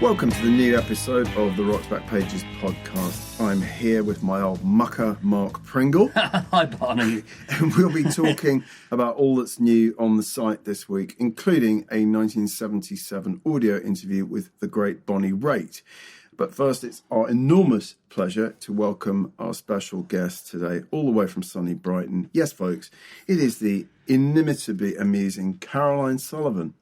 Welcome to the new episode of the Rock's Back Pages podcast. I'm here with my old mucker, Mark Pringle. Hi, Barney. And we'll be talking about all that's new on the site this week, including a 1977 audio interview with the great Bonnie Raitt. But first, it's our enormous pleasure to welcome our special guest today, all the way from sunny Brighton. Yes, folks, it is the inimitably amusing Caroline Sullivan.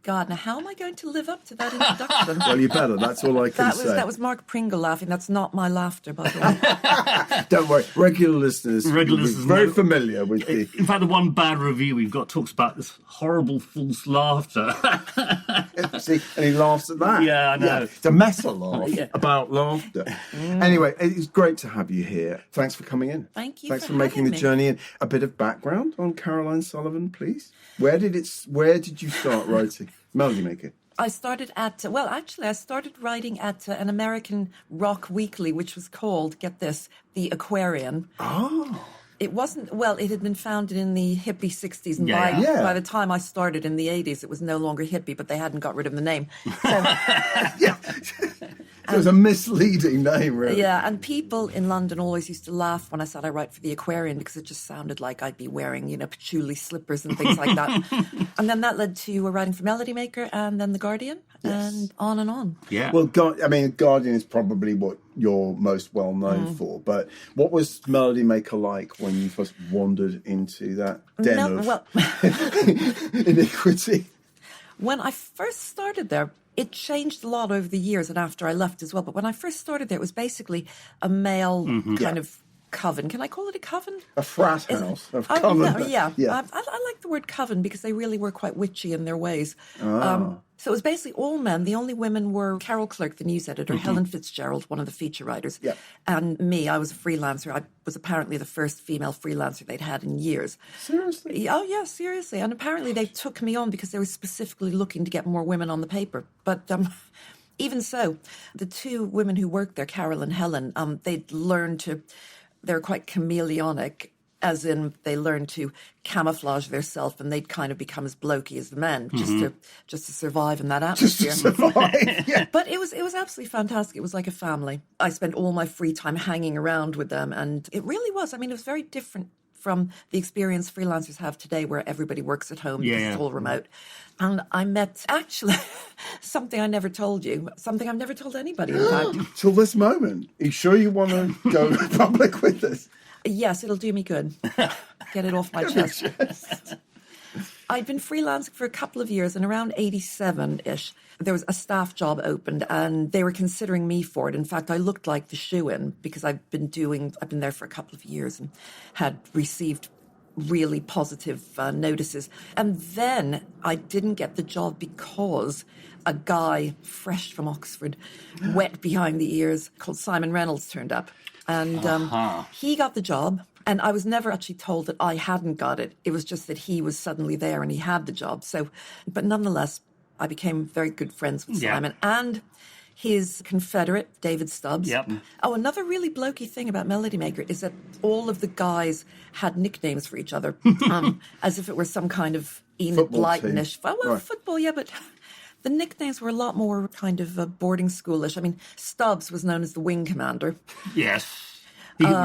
God, now how am I going to live up to that introduction? Well, you better. That's all I can say. That was Mark Pringle laughing. That's not my laughter, by the way. Don't worry. Regular listeners will be very familiar with the... In fact, the one bad review we've got talks about this horrible false laughter. See, and he laughs at that. Yeah, I know. Yeah, it's a meta laugh about laughter. Anyway, it's great to have you here. Thanks for coming in. Thank you. Thanks for making the journey in. A bit of background on Caroline Sullivan, please. Where did you start writing? Melody Maker. I started writing at an American rock weekly, which was called, get this, The Aquarian. Oh. It wasn't, well, it had been founded in the hippie 60s, and by the time I started in the 80s, it was no longer hippie, but they hadn't got rid of the name. So, yeah. It was a misleading name, really. Yeah, and people in London always used to laugh when I said I write for The Aquarian because it just sounded like I'd be wearing, patchouli slippers and things like that. And then that led to writing for Melody Maker and then The Guardian, and on and on. Yeah. Well, Guardian is probably what you're most well known for, but what was Melody Maker like when you first wandered into that den of iniquity? When I first started there, it changed a lot over the years and after I left as well. But when I first started there, it was basically a male kind of coven. Can I call it a coven? A frat house of coven. I like the word coven because they really were quite witchy in their ways. So it was basically all men. The only women were Carol Clerk, the news editor, Helen Fitzgerald, one of the feature writers, and me. I was a freelancer. I was apparently the first female freelancer they'd had in years. Seriously? Oh, yeah, seriously. And apparently they took me on because they were specifically looking to get more women on the paper. But even so, the two women who worked there, Carol and Helen, they'd learned to... They're quite chameleonic, as in they learn to camouflage theirself, and they'd kind of become as blokey as the men, just to survive in that atmosphere. Just to survive, yeah. But it was absolutely fantastic. It was like a family. I spent all my free time hanging around with them, and it really was. I mean, it was very different from the experience freelancers have today, where everybody works at home because it's all remote. And I met, actually, something I never told you, something I've never told anybody, in fact. Till this moment. Are you sure you want to go public with this? Yes, it'll do me good. Get it off my chest. I'd been freelancing for a couple of years, and around 87-ish, there was a staff job opened, and they were considering me for it. In fact, I looked like the shoo-in because I've been there for a couple of years and had received really positive notices. And then I didn't get the job because a guy fresh from Oxford, wet behind the ears, called Simon Reynolds turned up. And he got the job. And I was never actually told that I hadn't got it. It was just that he was suddenly there and he had the job. So, but nonetheless, I became very good friends with Simon and his confederate, David Stubbs. Yep. Oh, another really blokey thing about Melody Maker is that all of the guys had nicknames for each other, as if it were some kind of Enid Blyton-ish. Well, football, yeah, but... The nicknames were a lot more kind of boarding schoolish. I mean, Stubbs was known as the wing commander. Yes.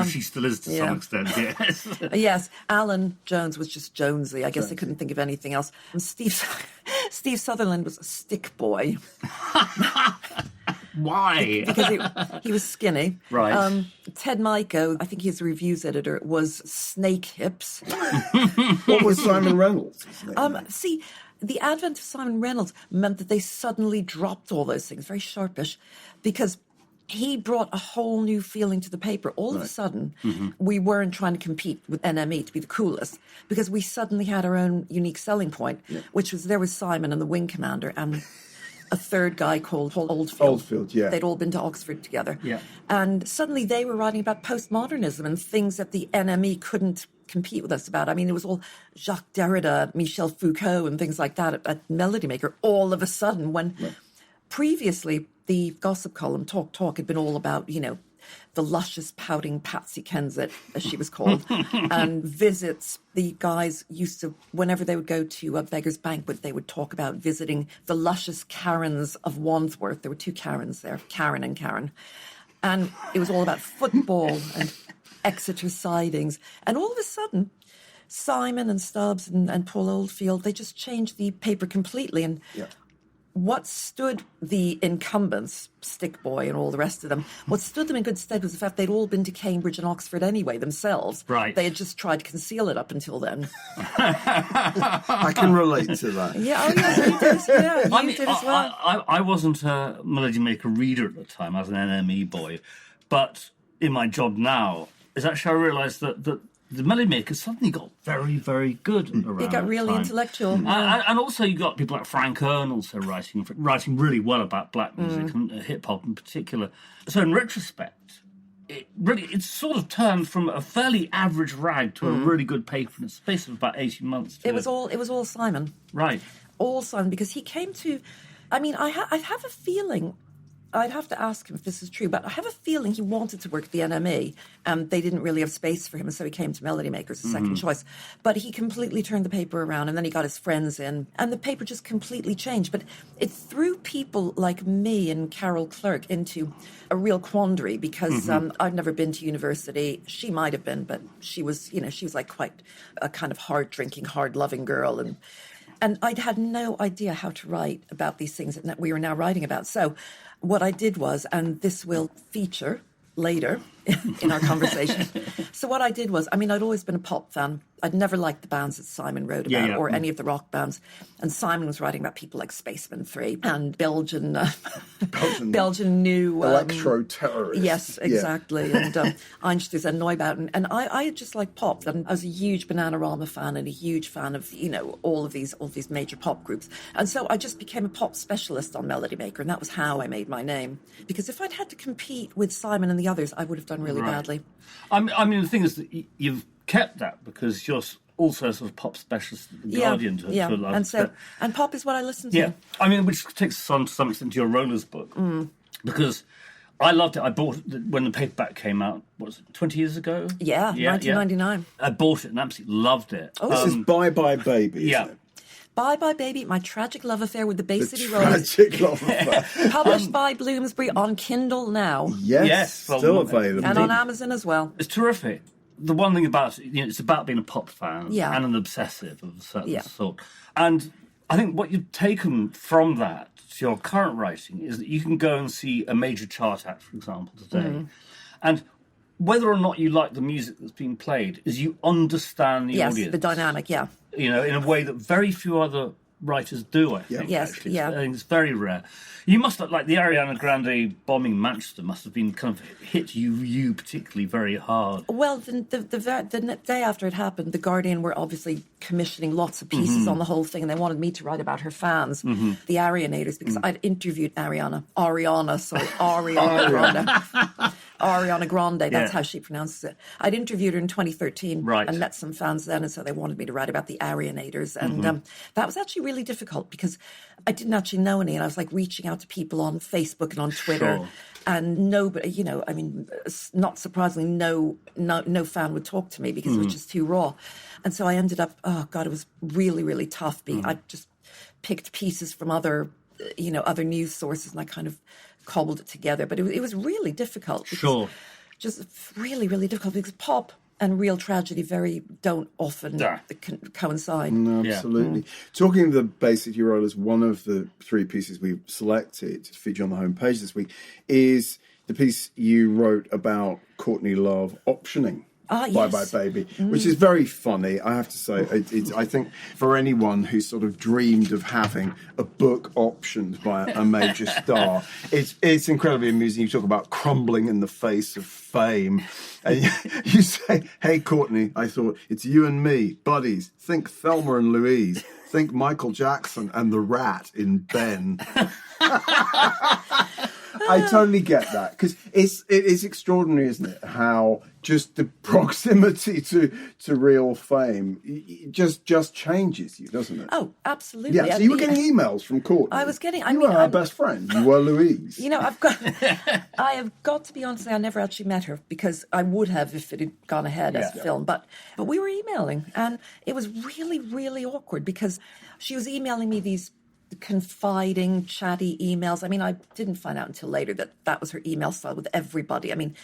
She still is to some extent, yes. Yes. Alan Jones was just Jonesy. I guess they couldn't think of anything else. And Steve Sutherland was a stick boy. Why? Because he was skinny. Right. Ted Maiko, I think he's a reviews editor, was Snake Hips. What was Simon Reynolds' name? See... The advent of Simon Reynolds meant that they suddenly dropped all those things, very sharpish, because he brought a whole new feeling to the paper. All of a sudden, we weren't trying to compete with NME to be the coolest, because we suddenly had our own unique selling point, which was there was Simon and the wing commander and a third guy called Oldfield. Oldfield, yeah. They'd all been to Oxford together. Yeah. And suddenly they were writing about postmodernism and things that the NME couldn't compete with us about. I mean, it was all Jacques Derrida, Michel Foucault and things like that at Melody Maker all of a sudden when previously the gossip column, Talk, had been all about, the luscious, pouting Patsy Kensit, as she was called, and visits. The guys used to, whenever they would go to a beggar's banquet, they would talk about visiting the luscious Karens of Wandsworth. There were 2 Karens there, Karen and Karen. And it was all about football and Exeter sidings. And all of a sudden, Simon and Stubbs and Paul Oldfield, they just changed the paper completely. And what stood the incumbents, Stick Boy and all the rest of them, what stood them in good stead was the fact they'd all been to Cambridge and Oxford anyway themselves. Right. They had just tried to conceal it up until then. I can relate to that. Yeah, oh yes, you did. Yeah, you did as well. I wasn't a Melody Maker reader at the time. I was an NME boy. But in my job now, is actually I realised that the Melody Makers suddenly got very, very good around It got really time. intellectual. And also you got people like Frank Earn also writing really well about black music and hip-hop in particular. So in retrospect, it's sort of turned from a fairly average rag to a really good paper in the space of about 18 months. It was all Simon. Right. All Simon, because he came to... I mean, I have a feeling... I'd have to ask him if this is true, but I have a feeling he wanted to work at the NME, and they didn't really have space for him, so he came to Melody Makers as second choice. But he completely turned the paper around, and then he got his friends in, and the paper just completely changed. But it threw people like me and Carol Clerk into a real quandary, because I'd never been to university. She might have been, but she was like quite a kind of hard-drinking, hard-loving girl, and I'd had no idea how to write about these things that we were now writing about. So what I did was, and this will feature later in our conversation. So what I did was, I mean, I'd always been a pop fan. I'd never liked the bands that Simon wrote about or any of the rock bands. And Simon was writing about people like Spaceman 3 and Belgian new... electro-terrorists. Yes, exactly. And Einstürz and Neubauten. And I just like pop. And I was a huge Bananarama fan and a huge fan of, all of these major pop groups. And so I just became a pop specialist on Melody Maker. And that was how I made my name. Because if I'd had to compete with Simon and the others, I would have done really badly. I mean, the thing is that you've kept that because you're also a sort of pop specialist at the Guardian to a large extent. And pop is what I listen to. Yeah, I mean, which takes us on to some extent to your Rollers book, because I loved it. I bought it when the paperback came out, what was it, 20 years ago? Yeah, 1999. I bought it and absolutely loved it. Oh, this is Bye Bye Baby, isn't it? Bye Bye Baby, my tragic love affair with the Bay City Rollers. Tragic love affair. Published by Bloomsbury on Kindle now. Yes, still available. And on Amazon as well. It's terrific. The one thing about it, it's about being a pop fan and an obsessive of a certain sort. And I think what you've taken from that to your current writing is that you can go and see a major chart act, for example, today. And whether or not you like the music that's being played is you understand the audience. Yes, the dynamic, in a way that very few other writers do, I think. Yes, actually. I think it's very rare. You must have, like the Ariana Grande bombing Manchester must have been kind of hit you particularly very hard. Well, the day after it happened, the Guardian were obviously commissioning lots of pieces on the whole thing, and they wanted me to write about her fans, the Arianators, because I'd interviewed Ariana Grande, that's how she pronounces it. I'd interviewed her in 2013 and met some fans then, and so they wanted me to write about the Arianators. And that was actually really difficult because I didn't actually know any, and I was like reaching out to people on Facebook and on Twitter. Sure. And nobody, I mean, not surprisingly, no fan would talk to me because it was just too raw. And so I ended up, it was really, really tough. I just picked pieces from other news sources, and I kind of cobbled it together. But it was really difficult. Sure. Just really, really difficult because pop and real tragedy don't often coincide. No, absolutely. Talking of the Bay City Rollers, one of the 3 pieces we've selected to feature on the homepage this week is the piece you wrote about Courtney Love optioning. Bye Bye Baby, which is very funny, I have to say. I think for anyone who sort of dreamed of having a book optioned by a major star, it's incredibly amusing. You talk about crumbling in the face of fame, and you say, "Hey Courtney, I thought it's you and me, buddies. Think Thelma and Louise. Think Michael Jackson and the Rat in Ben." I totally get that, because it is extraordinary, isn't it? How just the proximity to real fame just changes you, doesn't it? Oh, absolutely. Yeah, so you were getting emails from Courtney. I was getting. You were her best friend. You were Louise. You know, I have got to be honest. I never actually met her, because I would have if it had gone ahead as a film. But we were emailing, and it was really, really awkward, because she was emailing me these confiding, chatty emails. I mean, I didn't find out until later that was her email style with everybody. I mean,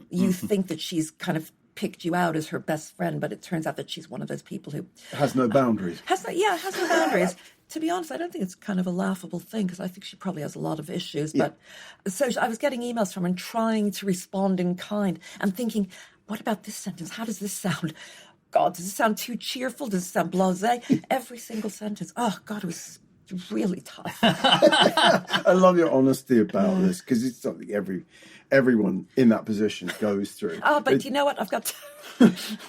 you think that she's kind of picked you out as her best friend, but it turns out that she's one of those people who has no boundaries. Has no boundaries. To be honest, I don't think it's kind of a laughable thing, because I think she probably has a lot of issues. Yeah. But so I was getting emails from her and trying to respond in kind and thinking, what about this sentence? How does this sound? God, does it sound too cheerful? Does it sound blasé? Every single sentence. Oh, God, it was really tough. I love your honesty about this, because it's something everyone in that position goes through. Oh, but you know what?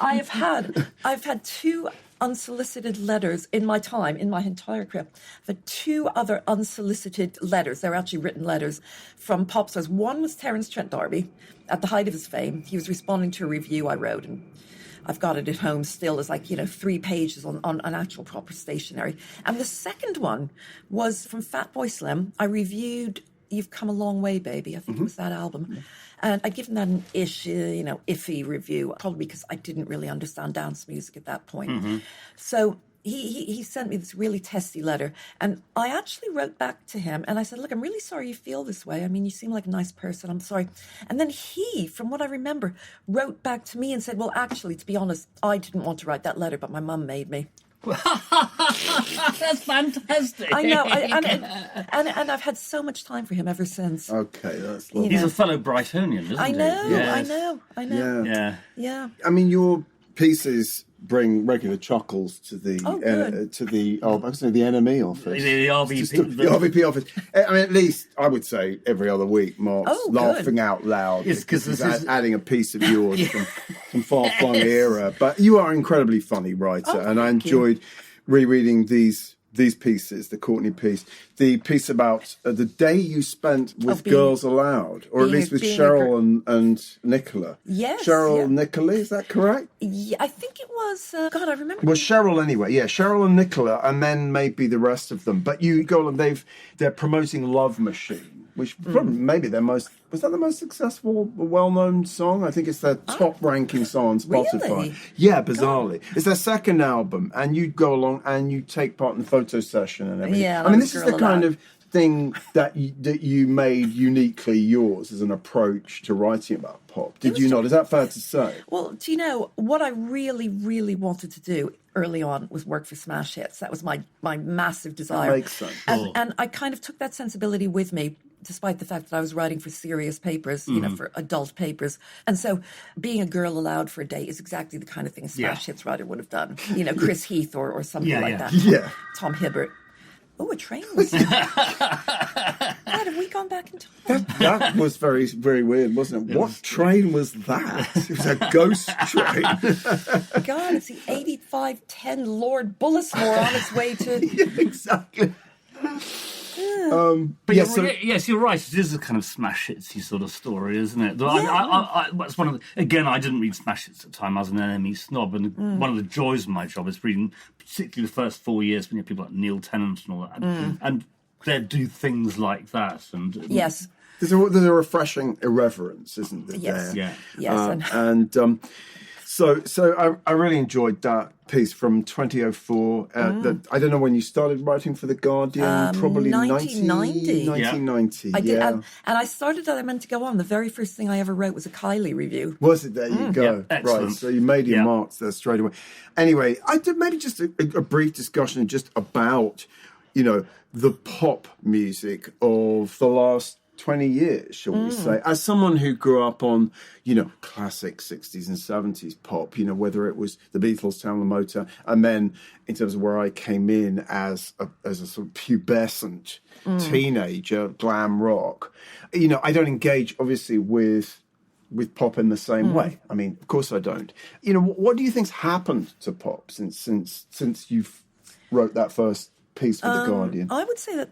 I've had 2 unsolicited letters in my entire career. I've had 2 other unsolicited letters. They're actually written letters from pop stars. One was Terence Trent D'Arby at the height of his fame. He was responding to a review I wrote, and I've got it at home still. It's like, 3 pages on an actual proper stationery. And the second one was from Fatboy Slim. I reviewed You've Come a Long Way, Baby. I think it was that album. Yeah. And I'd given that an iffy review, probably because I didn't really understand dance music at that point. So he sent me this really testy letter, and I actually wrote back to him, and I said, look, I'm really sorry you feel this way. I mean, you seem like a nice person. I'm sorry. And then he, from what I remember, wrote back to me and said, well, actually, to be honest, I didn't want to write that letter, but my mum made me. That's fantastic. I know, and I've had so much time for him ever since. Okay, that's lovely. He's a fellow Brightonian, isn't he? I know. Yeah. I mean, your pieces bring regular chuckles to the the NME office, the RVP, the RVP office. I mean, at least I would say every other week, Mark's laughing out loud because he's adding a piece of yours from far-flung era. But you are an incredibly funny writer, and I enjoyed rereading these pieces, the Courtney piece, the piece about the day you spent with Girls Aloud, or at least with Cheryl and Nicola. Yes. Cheryl Nicola, is that correct? Yeah, I think it was, I remember. Well, Cheryl anyway, yeah, Cheryl and Nicola, and then maybe the rest of them. But you go on, they're promoting Love Machine, which probably maybe was that the most successful, well-known song? I think it's their top-ranking song on Spotify. Really? Yeah, bizarrely. It's their second album, and you go along and you take part in the photo session and everything. Yeah, I mean, this is the kind of thing that you made uniquely yours as an approach to writing about pop. Did you not? Is that fair to say? Well, do you know, what I really, really wanted to do early on was work for Smash Hits. That was my massive desire. That makes sense. And I kind of took that sensibility with me, despite the fact that I was writing for serious papers, for adult papers. And so being a Girl Aloud for a day is exactly the kind of thing a Smash Hits writer would have done. Chris Heath or something like that. Yeah. Tom Hibbert. Oh, a train was... God, have we gone back in time? That was very, very weird, wasn't it? What train was that? It was a ghost train. God, it's the 8510 Lord Bullismore on its way to... Yeah, exactly. But yes, you're right. It is a kind of Smash Hitsy sort of story, isn't it? That's one of again, I didn't read Smash Hits at the time. I was an NME snob, and one of the joys of my job is reading, particularly the first 4 years when you have people like Neil Tennant and all that, and they do things like that. And yes, there's a refreshing irreverence, isn't there? Yes, there? yes, So I really enjoyed that piece from 2004. I don't know when you started writing for The Guardian, probably 1990. 1990, I did, and I started that. I meant to go on. The very first thing I ever wrote was a Kylie review. Was it? There you go. Yeah, right, so you made your marks there straight away. Anyway, I did maybe just a brief discussion just about, the pop music of the last 20 years, shall we say, as someone who grew up on, classic 60s and 70s pop, whether it was the Beatles, Town and Motown, and then in terms of where I came in as a sort of pubescent teenager, glam rock, I don't engage, obviously, with pop in the same way. I mean, of course I don't. What do you think's happened to pop since you wrote that first piece for The Guardian? I would say that...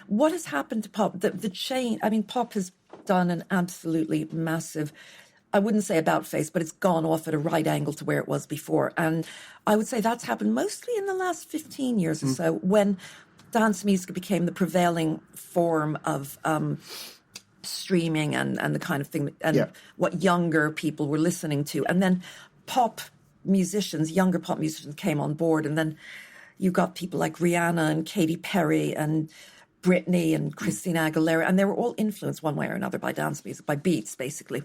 what has happened to pop? The chain, I mean, pop has done an absolutely massive, I wouldn't say about face, but it's gone off at a right angle to where it was before. And I would say that's happened mostly in the last 15 years or so, when dance music became the prevailing form of streaming and the kind of thing, and what younger people were listening to. And then younger pop musicians came on board, and then you got people like Rihanna and Katy Perry and Britney and Christina Aguilera, and they were all influenced one way or another by dance music, by beats, basically.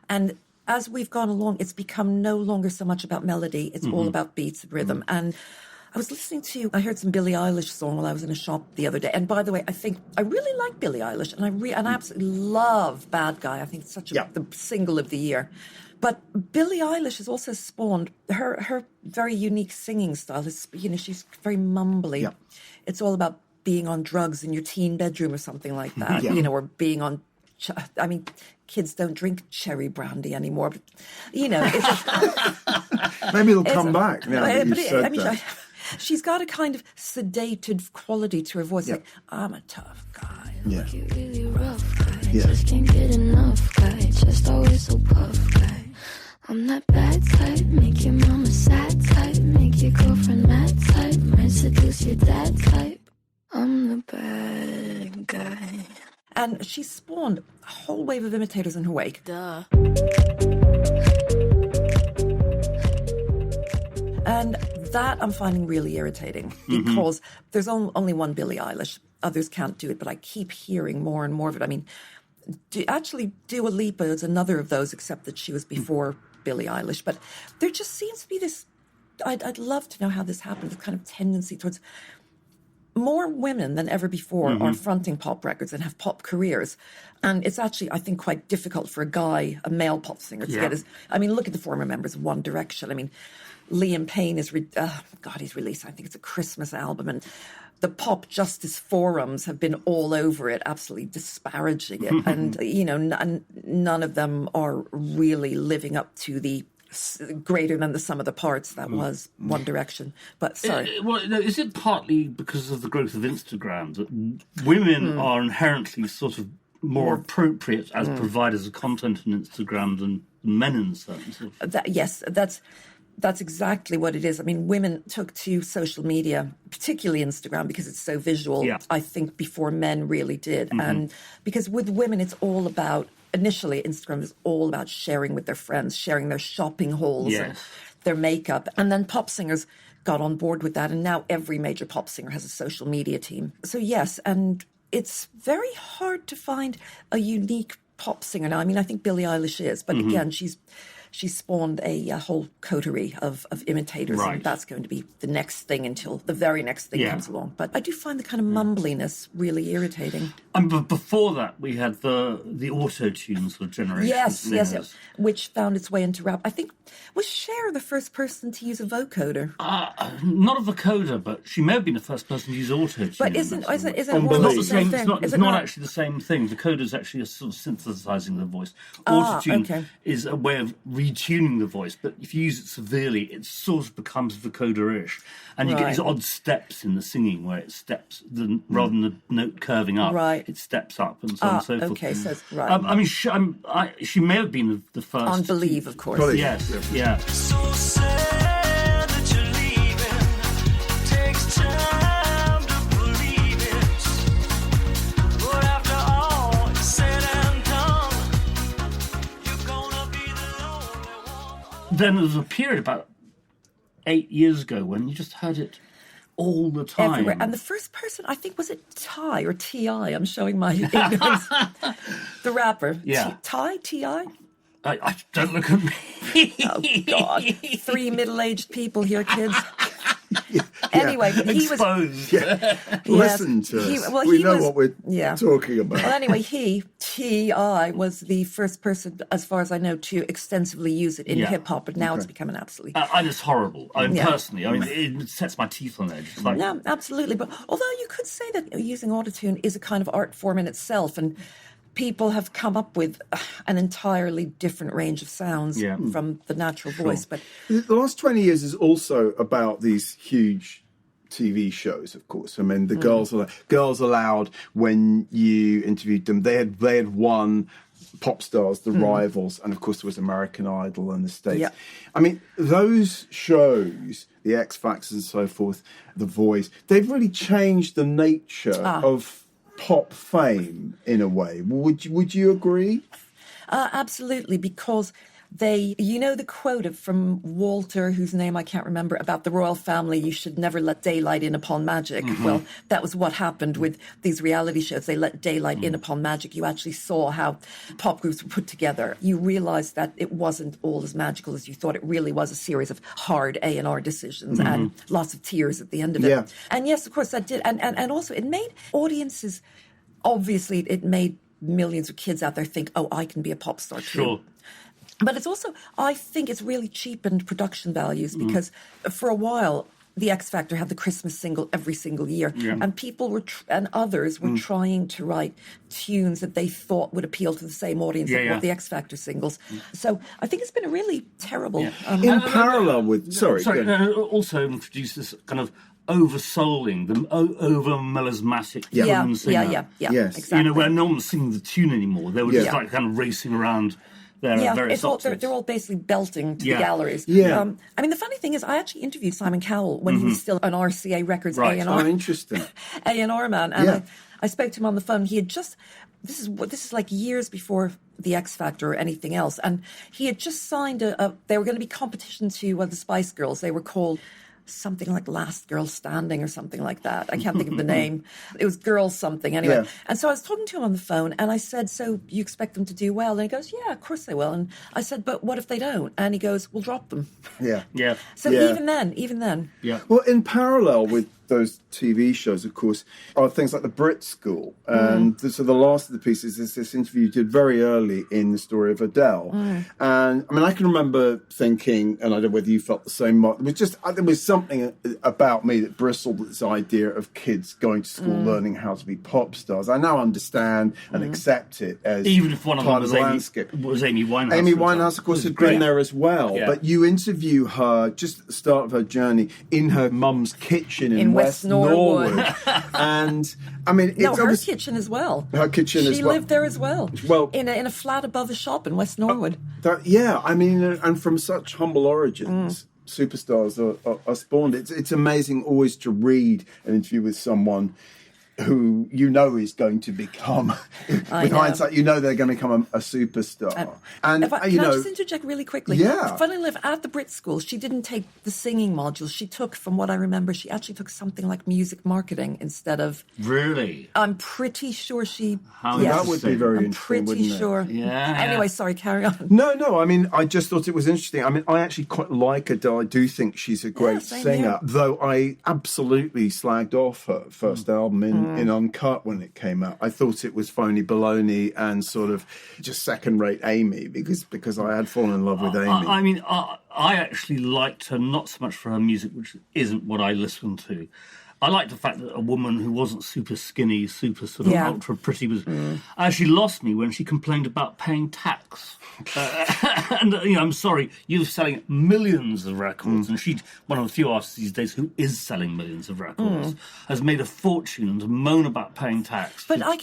And as we've gone along, it's become no longer so much about melody. It's all about beats and rhythm. And I heard some Billie Eilish song while I was in a shop the other day. And by the way, I really like Billie Eilish, and I absolutely love Bad Guy. I think it's the single of the year. But Billie Eilish has also spawned her very unique singing style. She's very mumbly. Yeah. It's all about being on drugs in your teen bedroom or something like that, or being on. Kids don't drink cherry brandy anymore, but it's just, maybe it'll come back now that you said that. She's got a kind of sedated quality to her voice, like, I'm a tough guy. Yeah. You really rough guy. Just can't get enough guy. Just always so puff guy. I'm that bad type, make your mama sad type, make your girlfriend mad type, might seduce your dad type. I'm the bad guy. And she spawned a whole wave of imitators in her wake. Duh. And that I'm finding really irritating, because there's only one Billie Eilish. Others can't do it, but I keep hearing more and more of it. I mean, Dua Lipa is another of those, except that she was before Billie Eilish. But there just seems to be this, I'd love to know how this happened, this kind of tendency towards more women than ever before are fronting pop records and have pop careers. And it's actually, I think, quite difficult for a male pop singer to get his... I mean, look at the former members of One Direction. I mean, Liam Payne he's released, I think it's a Christmas album, and the pop justice forums have been all over it, absolutely disparaging it. And, none of them are really living up to the greater than the sum of the parts that was One Direction. But sorry. Is it partly because of the growth of Instagram that women are inherently sort of more appropriate as providers of content on Instagram than men in certain sort of... Yes, that's exactly what it is. I mean, women took to social media, particularly Instagram, because it's so visual, I think, before men really did. And because with women, it's all about... Initially, Instagram is all about sharing with their friends, sharing their shopping hauls and their makeup. And then pop singers got on board with that. And now every major pop singer has a social media team. So yes, and it's very hard to find a unique pop singer now. I mean, I think Billie Eilish is. But again, she's spawned a whole coterie of imitators. Right. And that's going to be the next thing until the very next thing comes along. But I do find the kind of mumbliness really irritating. And before that, we had the auto-tune sort of generation. Yes, which found its way into rap. I think, was Cher the first person to use a vocoder? Not a vocoder, but she may have been the first person to use auto-tune. But isn't more not the same thing? It's not actually the same thing. Vocoder is actually a sort of synthesizing the voice. Auto-tune is a way of retuning the voice, but if you use it severely, it sort of becomes vocoder-ish. And you get these odd steps in the singing where it steps, rather than the note curving up, it steps up and so on and so forth. Okay, so right. I mean, she may have been the first. On Believe, of course. Believe. Yes, yeah. So sad that you're leaving. Takes time to believe it. But after all is said and done, you're gonna be the only one. Then there was a period about 8 years ago when you just heard it all the time. Everywhere. And the first person, I think, was it Ty or T.I.? I'm showing my ignorance. The rapper. Yeah. Ty? T.I.? I don't look at me. Oh, God. 3 middle-aged people here, kids. Anyway, he Exposed. Listen to us. We know what we're talking about. Well, anyway, T.I. was the first person, as far as I know, to extensively use it in hip-hop, but now it's become an absolutely... and it's horrible. I mean, personally, it sets my teeth on edge. It's like... No, absolutely. But although you could say that using autotune is a kind of art form in itself, and people have come up with an entirely different range of sounds from the natural voice. But the last 20 years is also about these huge TV shows, of course. I mean, the Girls Aloud, when you interviewed them, they had won Pop Stars, The Rivals, and of course there was American Idol in the States. Yeah. I mean, those shows, the X Factors and so forth, The Voice, they've really changed the nature of pop fame in a way. Would you agree? Absolutely, because they, the quote from Walter, whose name I can't remember, about the royal family, you should never let daylight in upon magic. Well, that was what happened with these reality shows. They let daylight in upon magic. You actually saw how pop groups were put together. You realised that it wasn't all as magical as you thought. It really was a series of hard A&R decisions and lots of tears at the end of it. Yeah. And yes, of course, that did. And also it made audiences, obviously, it made millions of kids out there think, oh, I can be a pop star too. Sure. But it's also, I think it's really cheapened production values because for a while, the X Factor had the Christmas single every single year. Yeah. And people were, and others were trying to write tunes that they thought would appeal to the same audience that were the X Factor singles. So I think it's been a really terrible... In parallel with... Sorry also introduced this kind of oversouling, the over melismatic woman singer. Yeah, yes. Exactly. Where no one's singing the tune anymore. They were just like kind of racing around their various octaves. They're all basically belting to the galleries. Yeah. I mean, the funny thing is, I actually interviewed Simon Cowell when he was still an RCA Records A&R. Oh, interesting. A&R man. And I spoke to him on the phone. He had just... This is like years before the X Factor or anything else. And he had just signed they were going to be competition to the Spice Girls. They were called... something like Last Girl Standing or something like that. I can't think of the name. It was Girl something anyway. Yeah. And so I was talking to him on the phone and I said, so you expect them to do well? And he goes, yeah, of course they will. And I said, but what if they don't? And he goes, we'll drop them. Yeah. Yeah. So even then. Yeah. Well, in parallel with those TV shows, of course, are things like the Brit School. And so the last of the pieces is this interview you did very early in the story of Adele. And I mean, I can remember thinking, and I don't know whether you felt the same, Mark, there was something about me that bristled with this idea of kids going to school learning how to be pop stars. I now understand and accept it as even if one of them part was of the landscape. Was Amy Winehouse. Amy Winehouse, of course, had been there as well. Yeah. But you interview her just at the start of her journey in her mum's kitchen in West Norwood. And I mean, it's her kitchen as well. Her kitchen as well. She lived there as well. Well, in a flat above a shop in West Norwood. I mean, and from such humble origins, superstars are spawned. It's amazing always to read an interview with someone who you know is going to become, with hindsight, you know they're going to become a superstar. Can I just interject really quickly? Yeah. Funnily enough, at the Brit School, she didn't take the singing module. She took, from what I remember, she actually took something like music marketing instead of... Really? I'm pretty sure she... That would be very interesting, wouldn't it? I'm pretty sure. Yeah. Anyway, sorry, carry on. No, I mean, I just thought it was interesting. I mean, I actually quite like Adele. I do think she's a great singer, here. though I absolutely slagged off her first album in Uncut when it came out. I thought it was phony baloney and sort of just second-rate Amy because I had fallen in love with Amy. I mean, I actually liked her not so much for her music, which isn't what I listen to. I liked the fact that a woman who wasn't super skinny, super sort of ultra pretty was actually lost me when she complained about paying tax. And I'm sorry, you're selling millions of records, and she's one of the few artists these days who is selling millions of records, has made a fortune, and to moan about paying tax. But I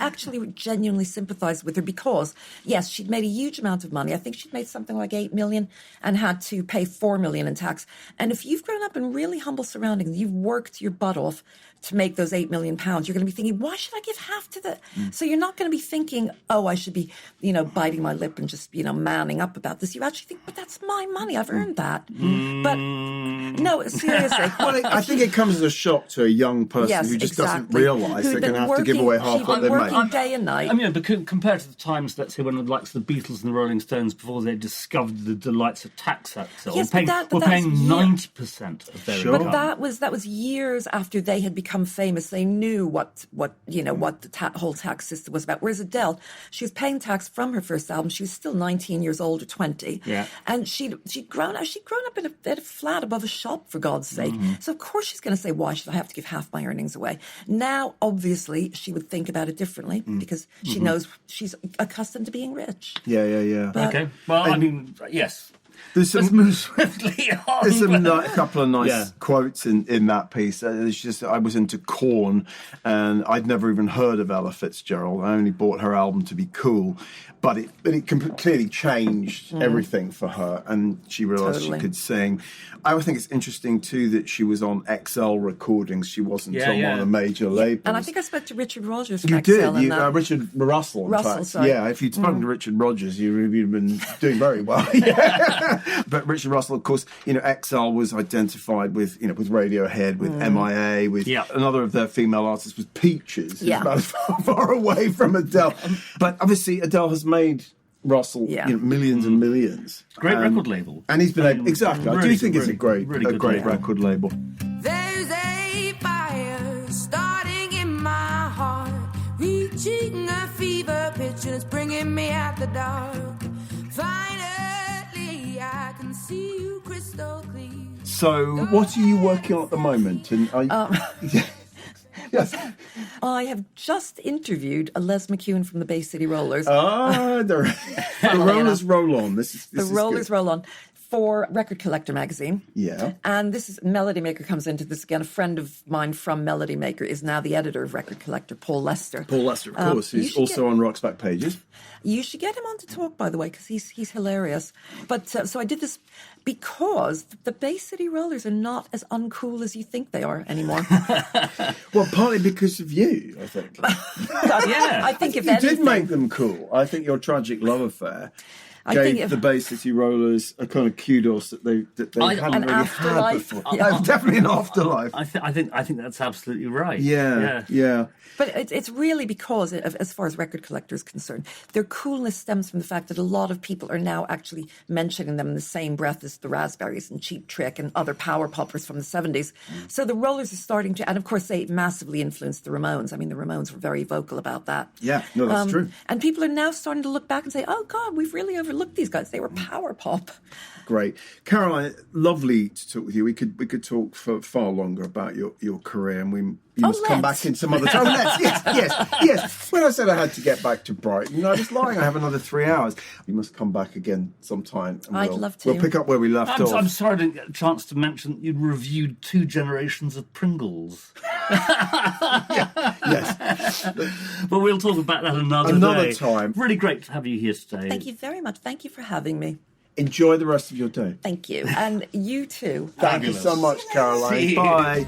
actually genuinely sympathise with her because, yes, she'd made a huge amount of money. I think she'd made something like 8 million and had to pay 4 million in tax. And if you've grown up in really humble surroundings, you've worked your butt off to make those £8 million, you're going to be thinking, why should I give half to the... So you're not going to be thinking, oh, I should be, biting my lip and just, manning up about this. You actually think, but that's my money. I've earned that. But no, seriously. Well, I think it comes as a shock to a young person who just doesn't realise they're going to have to give away half what they've made. Day and night. I mean, because compared to the times, let's say, when the likes of the Beatles and the Rolling Stones, before they discovered the delights of tax excel, yes, we're paying 90% of their income. But that was years after they had become famous. They knew what the whole tax system was about. Whereas Adele, she was paying tax from her first album. She was still 19 years old or 20. Yeah. And she'd grown up in a flat above a shop, for God's sake. So of course she's going to say, why should I have to give half my earnings away? Now, obviously, she would think about it differently because she knows she's accustomed to being rich. Yeah. But, okay. Well, I mean, yes. let's move swiftly on. There's a couple of nice quotes in that piece. It's just I was into Korn, and I'd never even heard of Ella Fitzgerald. I only bought her album to be cool, but it clearly changed everything for her, and she realised she could sing. I think it's interesting too that she was on XL Recordings. She wasn't on a major label. And I think I spoke to Richard Rogers from You XL. did. Richard Russell, in fact. Sorry. Yeah, if you'd spoken to Richard Rogers, you'd have been doing very well. But Richard Russell, of course, XL was identified with Radiohead, with MIA, with another of their female artists was Peaches. Yeah. About as far away from Adele. But obviously Adele has made Russell millions and millions. Great record label. And he's been able... Exactly. I do think it's a great label. record label. There's a fire starting in my heart, reaching a fever pitch and it's bringing me out the dark. Finally, I can see you crystal clear. So, what are you working on at the moment? And Yes. I have just interviewed a Les McEwen from the Bay City Rollers. The Rollers Roll On. The Rollers Roll On for Record Collector magazine. Yeah. And this is Melody Maker comes into this again. A friend of mine from Melody Maker is now the editor of Record Collector, Paul Lester. Paul Lester, of course, who's also on Rock's back pages. You should get him on to talk, by the way, because he's hilarious. But so I did this because the Bay City Rollers are not as uncool as you think they are anymore. Well, partly because of you, I think. I think if you anything, did make them cool. I think your tragic love affair gave the Bay City Rollers a kind of kudos that they hadn't really had before. Definitely an afterlife. I think that's absolutely right. Yeah. But it's really because, as far as Record Collector is concerned, their coolness stems from the fact that a lot of people are now actually mentioning them in the same breath as the Raspberries and Cheap Trick and other power poppers from the 70s. So the Rollers are starting to, and of course they massively influenced the Ramones. I mean, the Ramones were very vocal about that. Yeah, no, that's true. And people are now starting to look back and say, oh God, we've really overlooked these guys. They were power pop. Great. Caroline, lovely to talk with you. We could talk for far longer about your career, and you must come back in some other time. Yes. When I said I had to get back to Brighton, I was lying. I have another 3 hours. You must come back again sometime. And I'd love to. We'll pick up where we left off. I'm sorry I didn't get a chance to mention that you'd reviewed 2 generations of Pringles. Yes. But we'll talk about that another day. time. Really great to have you here today. Thank you very much. Thank you for having me. Enjoy the rest of your day. Thank you. And you too. Thank you so much, Caroline. Bye.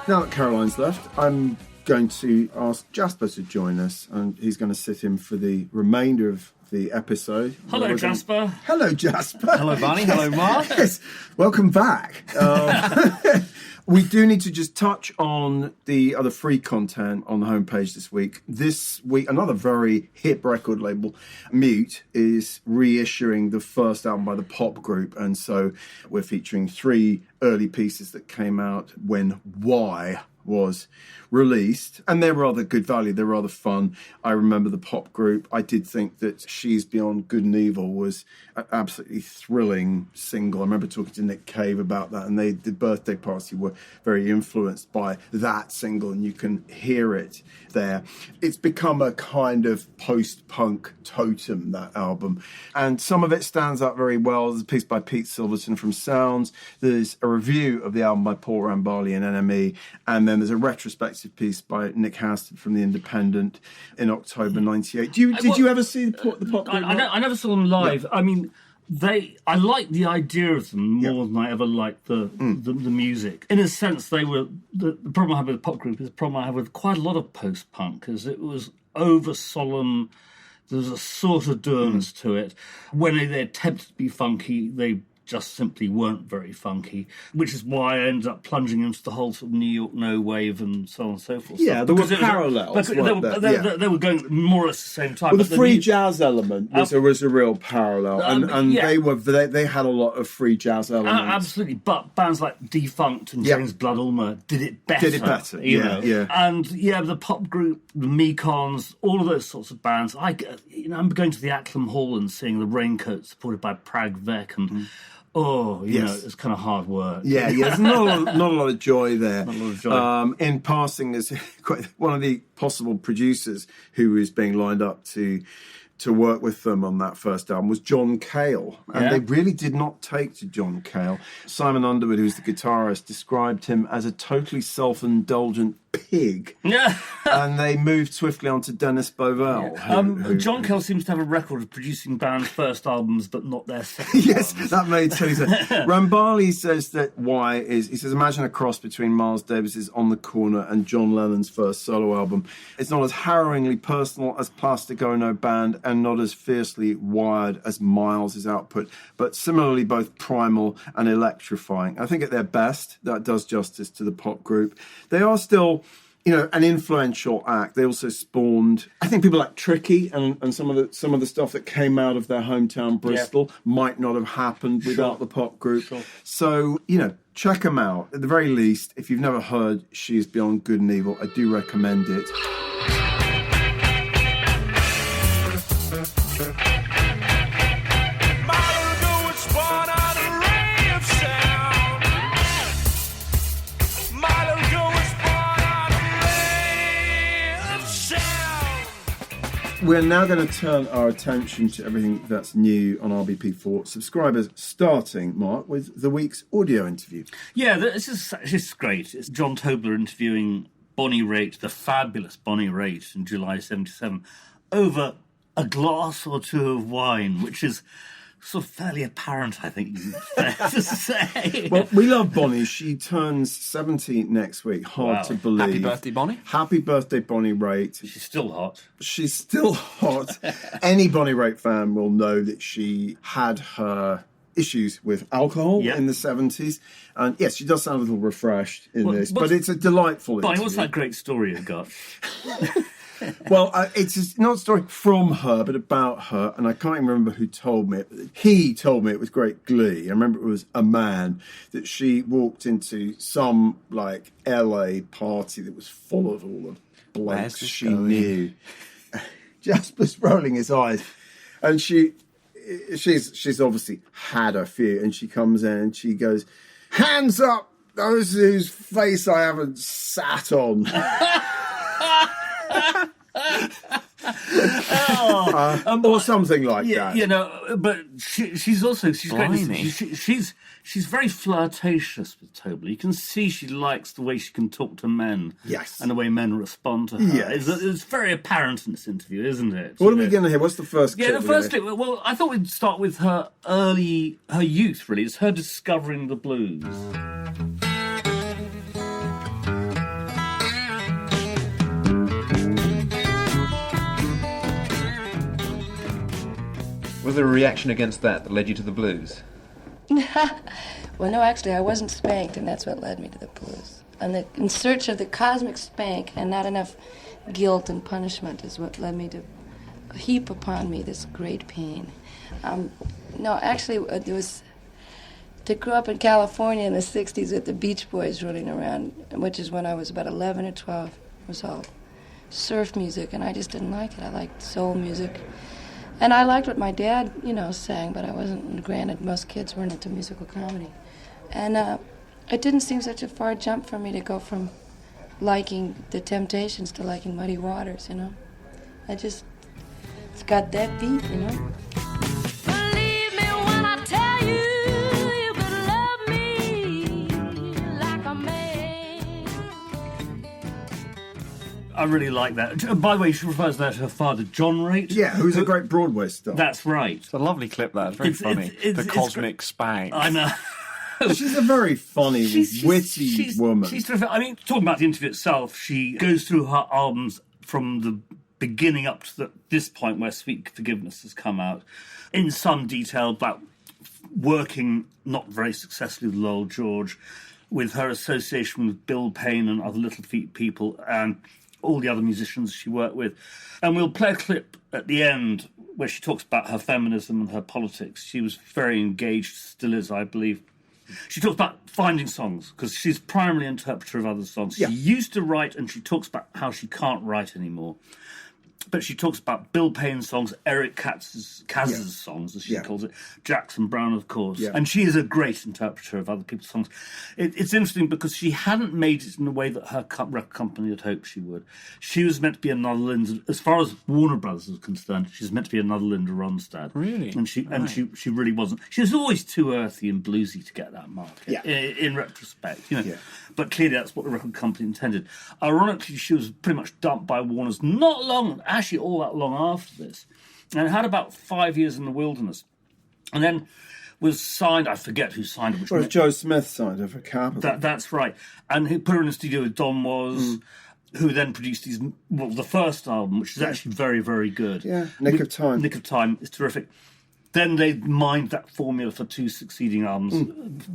Now that Caroline's left, I'm going to ask Jasper to join us, and he's going to sit in for the remainder of the episode. Hello, Jasper. Hello, Jasper. Hello, Barney. Hello, Mark. Yes, welcome back. We do need to just touch on the other free content on the homepage this week. This week, another very hip record label, Mute, is reissuing the first album by the pop group, and so we're featuring 3 early pieces that came out when Why was released, and they're rather good value, they're rather fun. I remember the pop group. I did think that She's Beyond Good and Evil was an absolutely thrilling single. I remember talking to Nick Cave about that, and the Birthday Party were very influenced by that single, and you can hear it there. It's become a kind of post-punk totem, that album, and some of it stands out very well. There's a piece by Pete Silverton from Sounds, there's a review of the album by Paul Rambali and NME, and then there's a retrospective piece by Nick Houston from The Independent in October '98. Did you ever see the pop group? I never saw them live. Yeah. I mean, I liked the idea of them more than I ever liked the music. In a sense, they were the problem I have with the pop group is the problem I have with quite a lot of post-punk, because it was over solemn. There was a sort of dourness to it. When they attempted to be funky, they just simply weren't very funky, which is why I ended up plunging into the whole sort of New York No wave and so on and so forth. Yeah, there were parallels. They were going more or less the same time. Well, the free jazz element was a real parallel, and they had a lot of free jazz elements. Absolutely, but bands like Defunct and James Blood Ulmer did it better. You know? And the pop group, the Mekons, all of those sorts of bands. I'm going to the Acklam Hall and seeing the Raincoat supported by Prag Vec and it's kind of hard work. Yeah, there's not a lot of joy there. Not a lot of joy. In passing, there's one of the possible producers who is being lined up to work with them on that first album was John Cale. And they really did not take to John Cale. Simon Underwood, who's the guitarist, described him as a totally self-indulgent pig. Yeah. And they moved swiftly on to Dennis Bovell. John Cale seems to have a record of producing bands' first albums, but not their second Yes, ones. that made sense. Rambali says that why is, he says, imagine a cross between Miles Davis's On the Corner and John Lennon's first solo album. It's not as harrowingly personal as Plastic Ono Band and not as fiercely wired as Miles' output, but similarly both primal and electrifying. I think at their best, that does justice to the pop group. They are still, an influential act. They also spawned, I think, people like Tricky and some of the stuff that came out of their hometown Bristol might not have happened without the pop group. Sure. So, check them out. At the very least, if you've never heard She's Beyond Good and Evil, I do recommend it. We're now going to turn our attention to everything that's new on RBP4 subscribers, starting, Mark, with the week's audio interview. Yeah, this is great. It's John Tobler interviewing Bonnie Raitt, the fabulous Bonnie Raitt, in July 1977, over a glass or two of wine, which is sort of fairly apparent, I think, fair to say. Well, we love Bonnie. She turns 70 next week. Hard to believe. Happy birthday, Bonnie. Happy birthday, Bonnie Raitt. She's still hot. She's still hot. Any Bonnie Raitt fan will know that she had her issues with alcohol in the 70s. And yes, she does sound a little refreshed in this, but it's a delightful Bonnie, interview. what's that great story you got? Well, it's not a story from her, but about her, and I can't even remember who told me it. He told me it with great glee. I remember it was a man that she walked into some, LA party that was full of all the blokes she knew. Jasper's rolling his eyes, and she's obviously had a few, and she comes in and she goes, "Hands up, those whose face I haven't sat on." Or something like that. But she's great. She's very flirtatious with Tobler. You can see she likes the way she can talk to men. Yes. And the way men respond to her. Yes. It's very apparent in this interview, isn't it? What are we going to hear? What's the first clip? Yeah, the first clip. Well, I thought we'd start with her youth, really. It's her discovering the blues. Was there a reaction against that led you to the blues? Well, no, actually, I wasn't spanked, and that's what led me to the blues. And in search of the cosmic spank and not enough guilt and punishment is what led me to heap upon me this great pain. No, actually, it was to grow up in California in the 60s with the Beach Boys running around, which is when I was about 11 or 12. It was all surf music, and I just didn't like it. I liked soul music. And I liked what my dad, sang, but I wasn't, granted, most kids weren't into musical comedy. And it didn't seem such a far jump for me to go from liking the Temptations to liking Muddy Waters, it's got that beat, Believe me when I tell you, you could love me like a man. I really like that. By the way, she refers there to her father, John Raitt. Yeah, who's a great Broadway star. That's right. It's a lovely clip, that. It's very funny. The cosmic spank. I know. She's a very funny, witty woman. She's terrific. I mean, talking about the interview itself, she goes through her albums from the beginning up to this point where Sweet Forgiveness has come out in some detail about working not very successfully with Lowell George, with her association with Bill Payne and other Little Feat people, and all the other musicians she worked with. And we'll play a clip at the end where she talks about her feminism and her politics. She was very engaged, still is, I believe. She talks about finding songs, because she's primarily an interpreter of other songs. She used to write, and she talks about how she can't write anymore. But she talks about Bill Payne's songs, Eric Kaz's songs, as she calls it, Jackson Browne, of course. Yeah. And she is a great interpreter of other people's songs. It's interesting because she hadn't made it in the way that her record company had hoped she would. She was meant to be another Linda, as far as Warner Brothers is concerned, she's meant to be another Linda Ronstadt. Really? And she really wasn't. She was always too earthy and bluesy to get that market, in retrospect, you know. Yeah. But clearly that's what the record company intended. Ironically, she was pretty much dumped by Warner's actually all that long after this, and had about 5 years in the wilderness, and then was signed. I forget who signed her. Well, Joe Smith signed her for Capitol. That's right, and he put her in the studio with Don Was, who then produced the first album, which is actually very, very good. Yeah, Nick of Time. Nick of Time is terrific. Then they mined that formula for 2 succeeding albums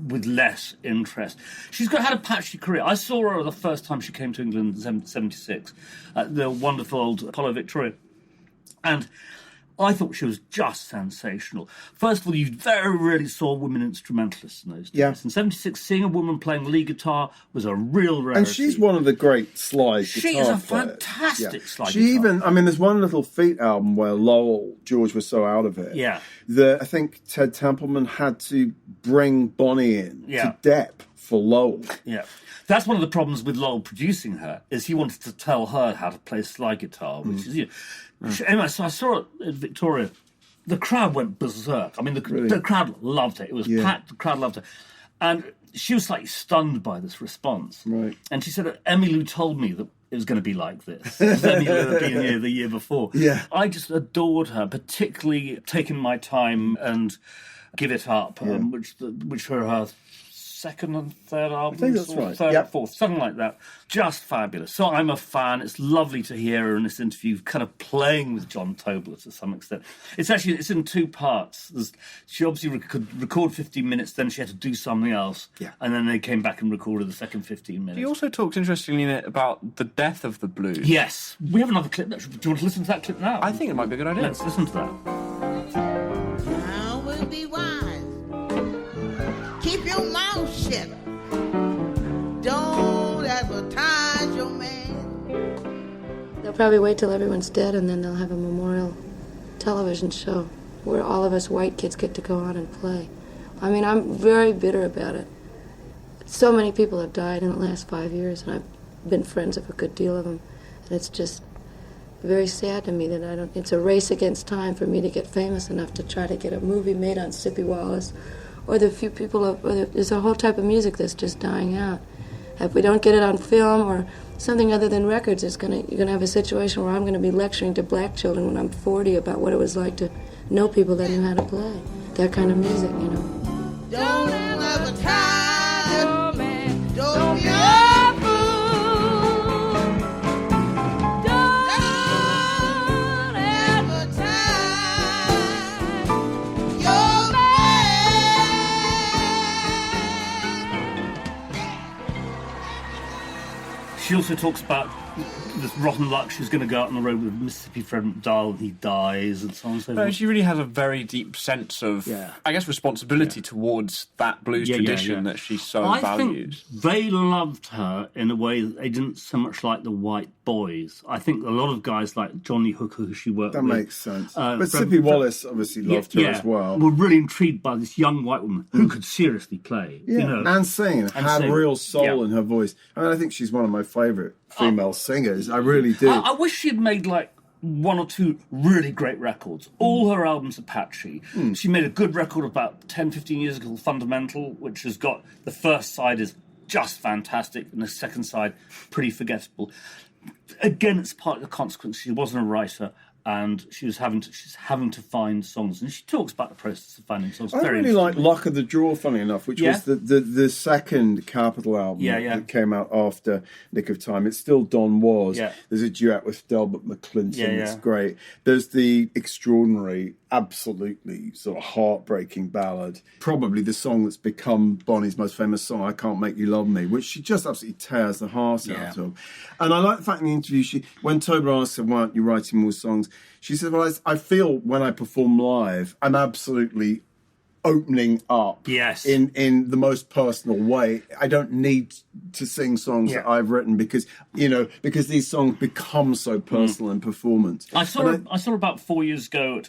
with less interest. She's had a patchy career. I saw her the first time she came to England in 76 at the wonderful old Apollo Victoria. And I thought she was just sensational. First of all, you very rarely saw women instrumentalists in those days. Yeah. In 76, seeing a woman playing lead guitar was a real rarity. And she's one of the great slide guitar She is a players. fantastic slide She guitar. even, I mean, there's one Little Feat album where George was so out of it. Yeah. That I think Ted Templeman had to bring Bonnie in to Depp for Lowell. Yeah. That's one of the problems with Lowell producing her, is he wanted to tell her how to play slide guitar, which is, Anyway, so I saw it at Victoria. The crowd went berserk. I mean, the crowd loved it. It was packed. The crowd loved it. And she was like stunned by this response. Right. And she said, Emmylou told me that it was going to be like this. Emmylou had been here the year before. Yeah. I just adored her, particularly Taking My Time and Give It Up, which were her second and third albums. I think that's right. Third or fourth, something like that. Just fabulous. So I'm a fan. It's lovely to hear her in this interview, kind of playing with John Tobler to some extent. It's in 2 parts. She obviously could record 15 minutes, then she had to do something else, and then they came back and recorded the second 15 minutes. He also talks interestingly in it about the death of the blues. Yes. We have another clip. Do you want to listen to that clip now? I think it might be a good idea. Let's listen to that. Now we'll be wise. Keep your mouth shut. Don't advertise your man. They'll probably wait till everyone's dead and then they'll have a memorial television show where all of us white kids get to go on and play. I mean, I'm very bitter about it. So many people have died in the last 5 years, and I've been friends of a good deal of them. And it's just very sad to me that it's a race against time for me to get famous enough to try to get a movie made on Sippy Wallace, or the few people, there's a whole type of music that's just dying out. If we don't get it on film or something other than records, you're going to have a situation where I'm going to be lecturing to black children when I'm 40 about what it was like to know people that knew how to play that kind of music, you know. Don't advertise, Oh, man. don't be a fool. Don't advertise your man. She also talks about this rotten luck. She's going to go out on the road with Mississippi Fred McDowell and he dies and so on and so forth. She really has a very deep sense of, I guess, responsibility towards that blues tradition that she so values. I think they loved her in a way that they didn't so much like the white boys. I think a lot of guys like Johnny Hooker, who she worked with... That makes sense. But Sippy Wallace obviously loved her as well. Were really intrigued by this young white woman who could seriously play. Yeah, you know, and sing, had real soul in her voice. I mean, I think she's one of my favourite female singers. I really do. I wish she'd made like 1 or 2 really great records. All her albums are patchy. She made a good record about 10, 15 years ago called Fundamental, which has got the first side is just fantastic and the second side pretty forgettable. Again, it's part of the consequence. She wasn't a writer, and she's having to find songs, and she talks about the process of finding songs. I really like Luck of the Draw, funny enough, which was the second Capitol album that came out after Nick of Time. It's still Don Was. Yeah. There's a duet with Delbert McClinton. It's great. There's the extraordinary, absolutely sort of heartbreaking ballad, probably the song that's become Bonnie's most famous song, I Can't Make You Love Me, which she just absolutely tears the heart out of. And I like the fact in the interview, when Tobler asked her, why aren't you writing more songs, she said, well, I feel when I perform live, I'm absolutely opening up yes. in the most personal way. I don't need to sing songs that I've written because these songs become so personal in performance. I saw her about 4 years ago at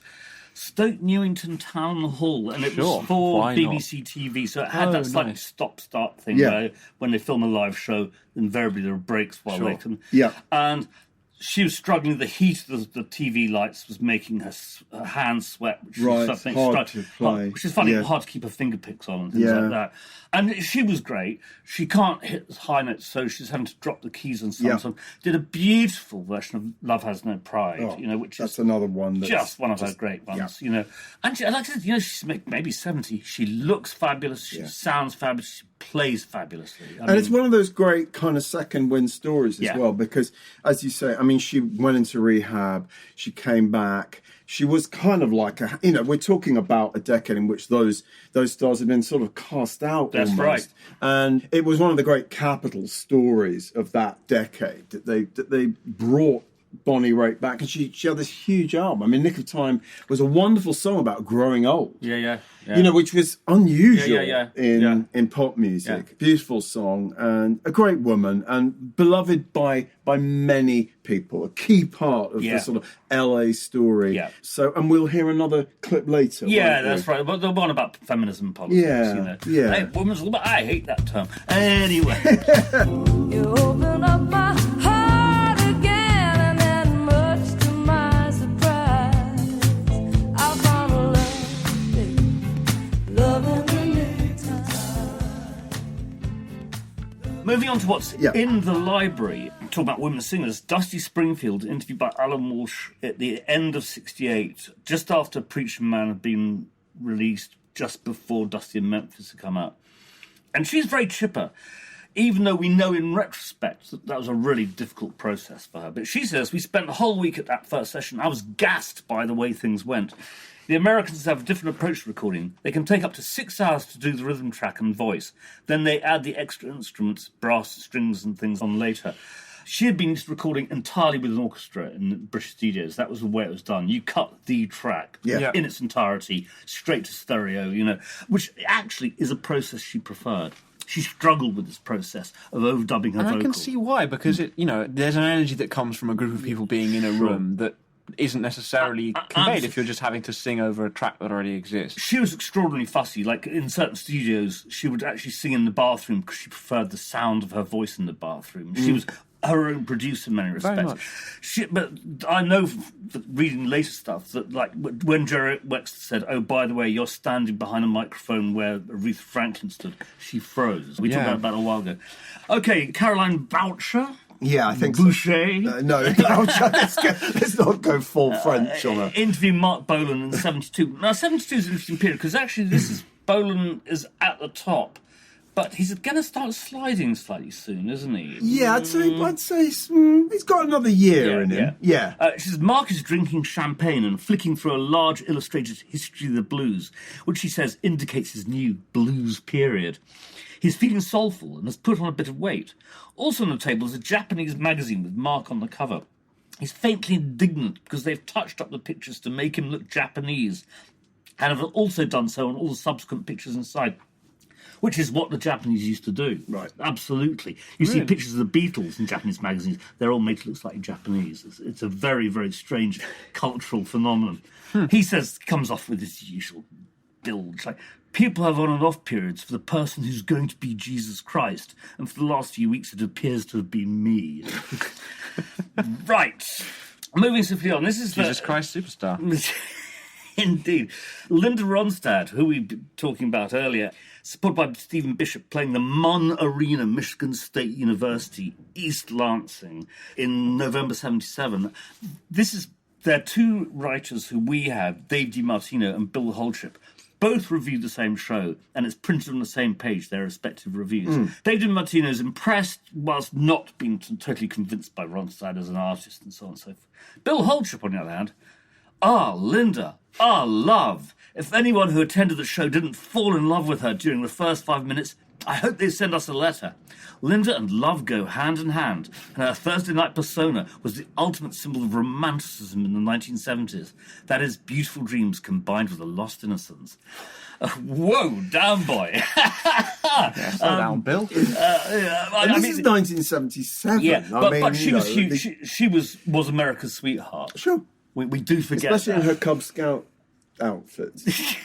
Stoke Newington Town Hall, and it was for BBC TV, so it had that slightly stop-start thing where when they film a live show, invariably there are breaks while they can. Yeah. And she was struggling. The heat of the TV lights was making her hands sweat, which is hard to play. Which is funny, hard to keep her finger picks on and things like that. And she was great. She can't hit high notes, so she's having to drop the keys on some song. Did a beautiful version of "Love Has No Pride," which that's is another one. That's just one of her great ones. And she, like I said, she's maybe 70. She looks fabulous. She sounds fabulous. She plays fabulously. I mean, it's one of those great kind of second wind stories as well, because as you say, I mean, she went into rehab, she came back, she was kind of like we're talking about a decade in which those stars had been sort of cast out. That's almost. Right. And it was one of the great capital stories of that decade that they brought Bonnie Raitt back, and she had this huge album. I mean, Nick of Time was a wonderful song about growing old. Yeah. Which was unusual in pop music. Yeah. Beautiful song, and a great woman, and beloved by many people. A key part of the sort of LA story. Yeah. So, and we'll hear another clip later. Yeah, that's right. But the one about feminism and politics. Hey, women's liberty. I hate that term. Anyway. You open up my heart again, and then much to my surprise, I found a love in the nighttime. Moving on to what's in the library, talking about women singers, Dusty Springfield, interviewed by Alan Walsh at the end of '68, just after Preacher Man had been released, just before Dusty in Memphis had come out. And she's very chipper, even though we know in retrospect that was a really difficult process for her. But she says, we spent the whole week at that first session. I was gassed by the way things went. The Americans have a different approach to recording. They can take up to 6 hours to do the rhythm track and voice. Then they add the extra instruments, brass, strings and things on later. She had been recording entirely with an orchestra in the British studios. That was the way it was done. You cut the track in its entirety, straight to stereo, which actually is a process she preferred. She struggled with this process of overdubbing her vocal. I can see why, because there's an energy that comes from a group of people being in a room that isn't necessarily conveyed if you're just having to sing over a track that already exists. She was extraordinarily fussy. Like, in certain studios, she would actually sing in the bathroom because she preferred the sound of her voice in the bathroom. She was her own producer in many respects. But I know, reading later stuff, that like when Jerry Wexler said, "Oh, by the way, you're standing behind a microphone where Aretha Franklin stood," she froze. We talked about that a while ago. Okay, Caroline Boucher. Yeah, I think Boucher. No, let's not go full French on her. Interview Mark Bolan in '72. Now, '72 is an interesting period because actually Bolan is at the top. But he's going to start sliding slightly soon, isn't he? Yeah, I'd say he's got another year in him. Yeah. She says, Mark is drinking champagne and flicking through a large illustrated history of the blues, which she says indicates his new blues period. He's feeling soulful and has put on a bit of weight. Also on the table is a Japanese magazine with Mark on the cover. He's faintly indignant because they've touched up the pictures to make him look Japanese, and have also done so on all the subsequent pictures inside. Which is what the Japanese used to do. Right. Absolutely. You see pictures of the Beatles in Japanese magazines, they're all made to look slightly Japanese. It's a very, very strange cultural phenomenon. He comes off with his usual bilge. Like, people have on and off periods for the person who's going to be Jesus Christ, and for the last few weeks it appears to have been me. Right. Moving swiftly on. This is Jesus Christ Superstar. Indeed. Linda Ronstadt, who we were talking about earlier, supported by Stephen Bishop, playing the Munn Arena, Michigan State University, East Lansing, in November '77. There are two writers who we have, Dave DiMartino and Bill Holtrip, both reviewed the same show, and it's printed on the same page, their respective reviews. Dave DiMartino is impressed, whilst not being totally convinced by Ronstadt as an artist, and so on and so forth. Bill Holtrip, on the other hand, Linda, love. If anyone who attended the show didn't fall in love with her during the first 5 minutes, I hope they send us a letter. Linda and love go hand in hand, and her Thursday night persona was the ultimate symbol of romanticism in the 1970s. That is, beautiful dreams combined with a lost innocence. Whoa, down, boy. Slow down, Bill. This is 1977. Yeah, but she you was know, huge. She was America's sweetheart. Sure. We do forget Especially that. in her Cub Scout outfits.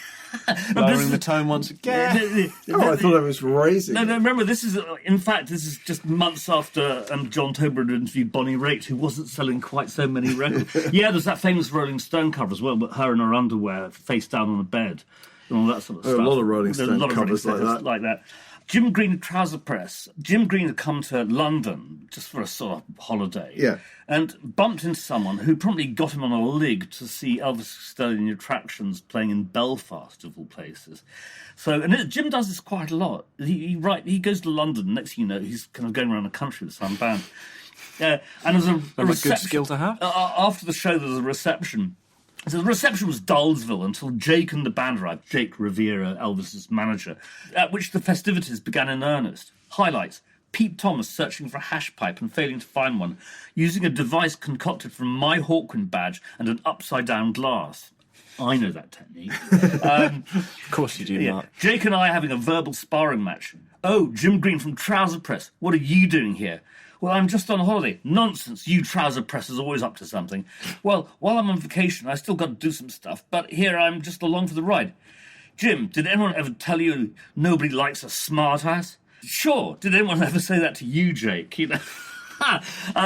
Lowering the tone once again. Oh, I thought I was raising. No, it. remember, this is just months after John Tobler had interviewed Bonnie Raitt, who wasn't selling quite so many records. Yeah, there's that famous Rolling Stone cover as well, but her in her underwear, face down on a bed, and all that sort of stuff. A lot of Rolling Stone covers like that. Jim Green Trouser Press. Jim Green had come to London just for a sort of holiday. Yeah. And bumped into someone who promptly got him on a lig to see Elvis Costello in the Attractions playing in Belfast, of all places. So, and Jim does this quite a lot. He goes to London, next thing you know, he's kind of going around the country with some band. And there's a reception. Good skill to have. After the show, there's a reception. So the reception was Dullsville until Jake and the band arrived, Jake Rivera, Elvis's manager, at which the festivities began in earnest. Highlights: Pete Thomas searching for a hash pipe and failing to find one, using a device concocted from my Hawkwind badge and an upside-down glass. I know that technique. Of course you do, Mark. Jake and I having a verbal sparring match. Oh, Jim Green from Trouser Press, what are you doing here? Well, I'm just on holiday. Nonsense, you Trouser Press is always up to something. Well, while I'm on vacation, I still got to do some stuff, but here I'm just along for the ride. Jim, did anyone ever tell you nobody likes a smart-ass? Sure, did anyone ever say that to you, Jake? You know,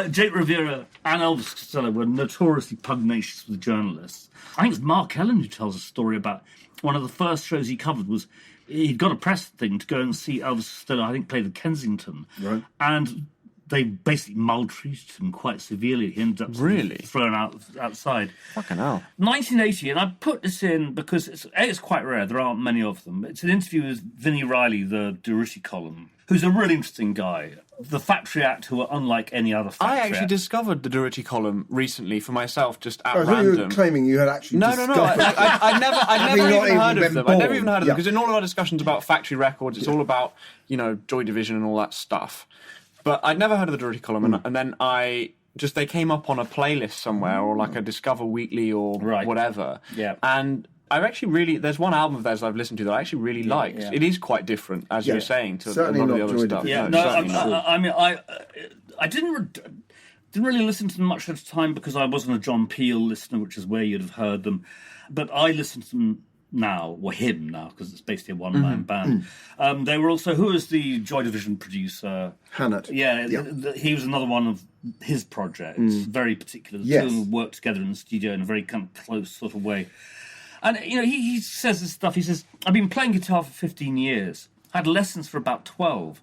Jake Rivera and Elvis Costello were notoriously pugnacious with journalists. I think it's Mark Ellen who tells a story about one of the first shows he covered was he'd got a press thing to go and see Elvis Costello, I think, play the Kensington. Right. And they basically maltreated him quite severely. He ended up thrown outside. Fucking hell. 1980, and I put this in because it's quite rare. There aren't many of them. It's an interview with Vinnie Riley, the Durutti column, who's a really interesting guy. The Factory Act, who are unlike any other Factory I actually Act. discovered the Durutti column recently for myself, just at I thought random. you were claiming you had actually discovered. I'd never even heard of them. I'd never even heard of them, Yeah. because in all of our discussions about factory records, it's all about, Joy Division and all that stuff. But I'd never heard of the Durutti column, and then they came up on a playlist somewhere, or like a Discover Weekly or whatever. Yeah. And I've actually there's one album of theirs I've listened to that I actually really liked. Yeah. It is quite different, as you were saying, to Certainly a lot of not the other Joy stuff. Division. Yeah, I mean, I didn't really listen to them much at the time because I wasn't a John Peel listener, which is where you'd have heard them. But I listen to them now, or him now, because it's basically a one-man band. They were also, who was the Joy Division producer? Hannett. Yeah, he was another one of his projects, very particular. The two of them worked together in the studio in a very kind of close sort of way. And, he says this stuff. He says, I've been playing guitar for 15 years. I had lessons for about 12.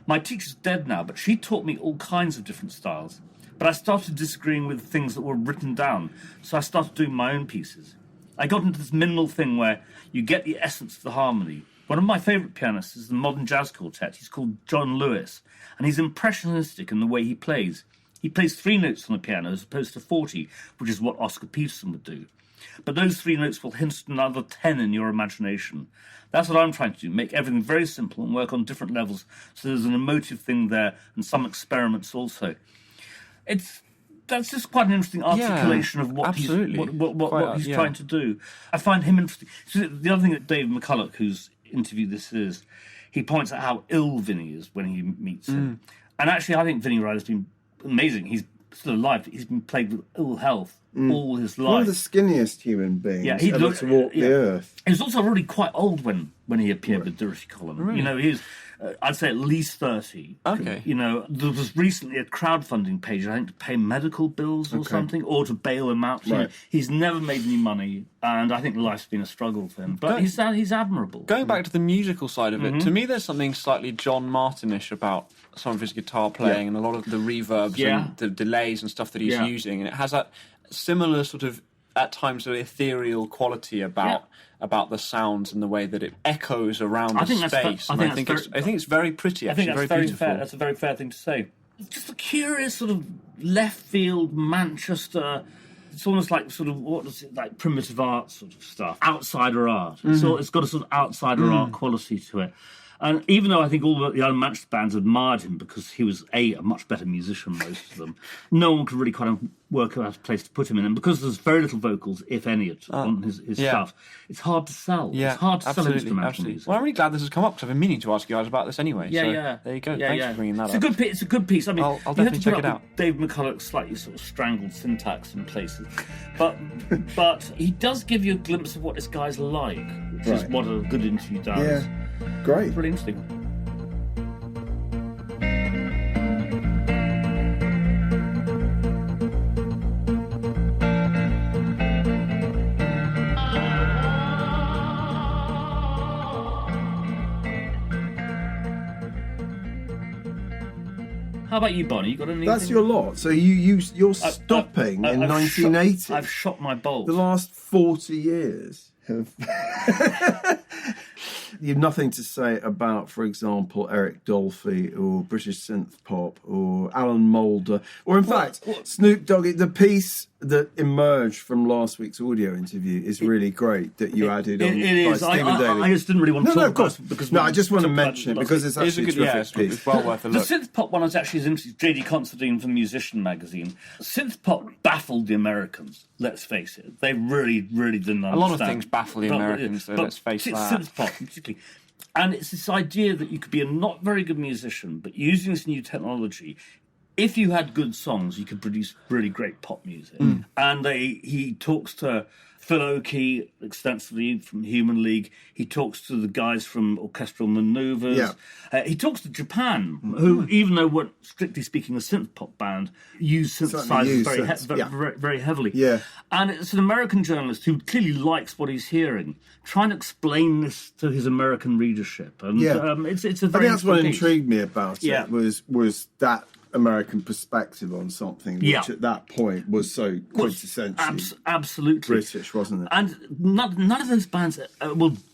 My teacher's dead now, but she taught me all kinds of different styles. But I started disagreeing with things that were written down, so I started doing my own pieces. I got into this minimal thing where you get the essence of the harmony. One of my favourite pianists is the modern jazz quartet. He's called John Lewis, and he's impressionistic in the way he plays. He plays 3 notes on the piano as opposed to 40, which is what Oscar Peterson would do. But those 3 notes will hint at another 10 in your imagination. That's what I'm trying to do, make everything very simple and work on different levels so there's an emotive thing there and some experiments also. That's just quite an interesting articulation of what he's trying to do. I find him interesting. So the other thing that Dave McCulloch, whose interview this is, he points out how ill Vinny is when he meets him. And actually, I think Vinny Riley's been amazing. He's still alive. He's been plagued with ill health all his life. One of the skinniest human beings ever to walk the earth. He was also already quite old when he appeared with Durutti column. Really? He was, I'd say, at least 30. Okay. There was recently a crowdfunding page, I think, to pay medical bills or something, or to bail him out. Right. He's never made any money, and I think life's been a struggle for him. But he's admirable. Going back to the musical side of it, to me there's something slightly John Martin-ish about some of his guitar playing and a lot of the reverbs and the delays and stuff that he's using. And it has that similar sort of, at times, sort of ethereal quality about the sounds and the way that it echoes around the space. I think it's very pretty. I think actually, that's very beautiful. fair. That's a very fair thing to say. Just a curious sort of left field Manchester. It's almost like sort of like primitive art sort of stuff, outsider art. So it's got a sort of outsider art quality to it. And even though I think all the unmatched bands admired him because he was, a much better musician, most of them, no one could really kind of work out a place to put him in. And because there's very little vocals, if any, on his stuff, it's hard to sell. Yeah, it's hard to sell instrumental absolutely. music. Well, I'm really glad this has come up because I've been meaning to ask you guys about this anyway. Yeah, so yeah. There you go. Yeah, Thanks for bringing that up. It's a good piece. I mean, I'll you have definitely to check put it up out. with Dave McCulloch's slightly sort of strangled syntax in places, but he does give you a glimpse of what this guy's like, which is what a good interview does. Yeah, great. Really interesting. How about you, Bonnie? You got anything? That's your lot. So you're stopping in 1980. I've shot my bolt. The last 40 years have... You have nothing to say about, for example, Eric Dolphy or British synth pop or Alan Moulder or, in fact, Snoop Dogg. The piece that emerged from last week's audio interview is really great that you added on It by is. Stephen Daly. I just didn't really want to talk about it because I just want to mention it because it's actually a terrific piece. It's well worth a The look. synth pop one was actually interesting. J.D. Considine from Musician magazine. Synth pop baffled the Americans. Let's face it, they really, really didn't understand. A lot of things baffle the Americans, so let's face that. Synth pop, particularly. And it's this idea that you could be a not very good musician, but using this new technology, if you had good songs, you could produce really great pop music. And he talks to Phil Oakey extensively from Human League. He talks to the guys from Orchestral Maneuvers. Yeah. He talks to Japan, who, even though weren't strictly speaking a synth pop band, use synthesizers very heavily. Yeah. And it's an American journalist who clearly likes what he's hearing, trying to explain this to his American readership. And it's a very I think that's what piece. intrigued me about it was that American perspective on something, which at that point was so quintessentially absolutely British, wasn't it? And none of those bands,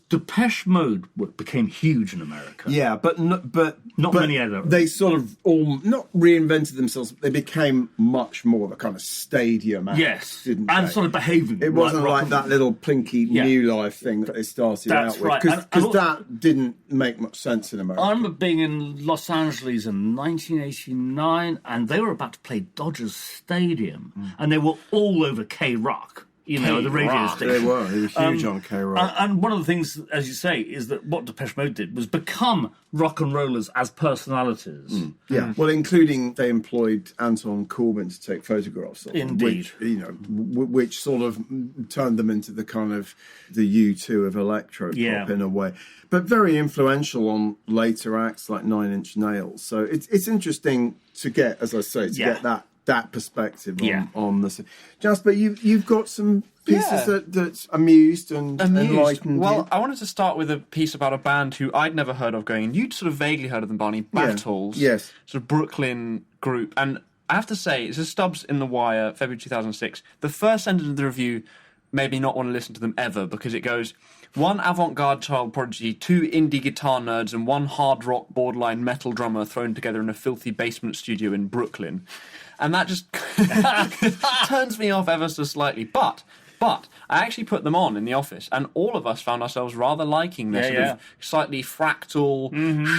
Depeche Mode became huge in America. Yeah, but not many other. They sort of all not reinvented themselves. But they became much more of a kind of stadium act, didn't and they? sort of behaving. It wasn't like that little plinky New Life thing that they started out with, because that didn't make much sense in America. I remember being in Los Angeles in 1989, and they were about to play Dodgers Stadium, and they were all over K-Rock. You know, the radio station. They were huge on K-Rock. And one of the things, as you say, is that what Depeche Mode did was become rock and rollers as personalities. Yeah, well, including they employed Anton Corbijn to take photographs of them. Indeed. Which sort of turned them into the kind of the U2 of electro pop in a way. But very influential on later acts like Nine Inch Nails. So it's interesting to get, as I say, get that perspective on this. Jasper, you've got some pieces that amused and enlightened Well, you. I wanted to start with a piece about a band who I'd never heard of going, and you'd sort of vaguely heard of them, Barney, Battles. Yes. Sort of Brooklyn group. And I have to say, it's a Stubbs in the Wire, February 2006. The first sentence of the review made me not want to listen to them ever, because it goes, one avant-garde child prodigy, two indie guitar nerds, and one hard rock borderline metal drummer thrown together in a filthy basement studio in Brooklyn. And that just turns me off ever so slightly. But I actually put them on in the office, and all of us found ourselves rather liking this sort of slightly fractal,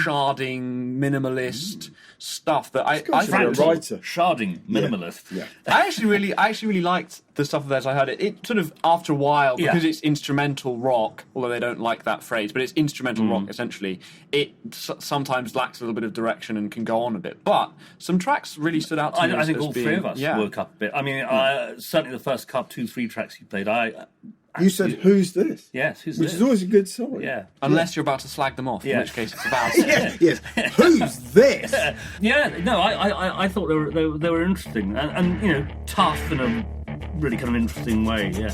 sharding, minimalist stuff that I found a writer. Sharding minimalist. Yeah. I actually really liked the stuff of theirs. I heard it. It sort of, after a while, because it's instrumental rock, although they don't like that phrase, but it's instrumental rock essentially. It sometimes lacks a little bit of direction and can go on a bit. But some tracks really stood out to me. I think as all being, three of us woke up a bit. I mean, certainly the first 2-3 tracks you played, you said, "Who's this?" Yes, who's Which this? is always a good song. Yeah. Unless you're about to slag them off, in which case it's about yes. Who's this? I thought they were interesting and you know, tough in a really kind of interesting way. Yeah.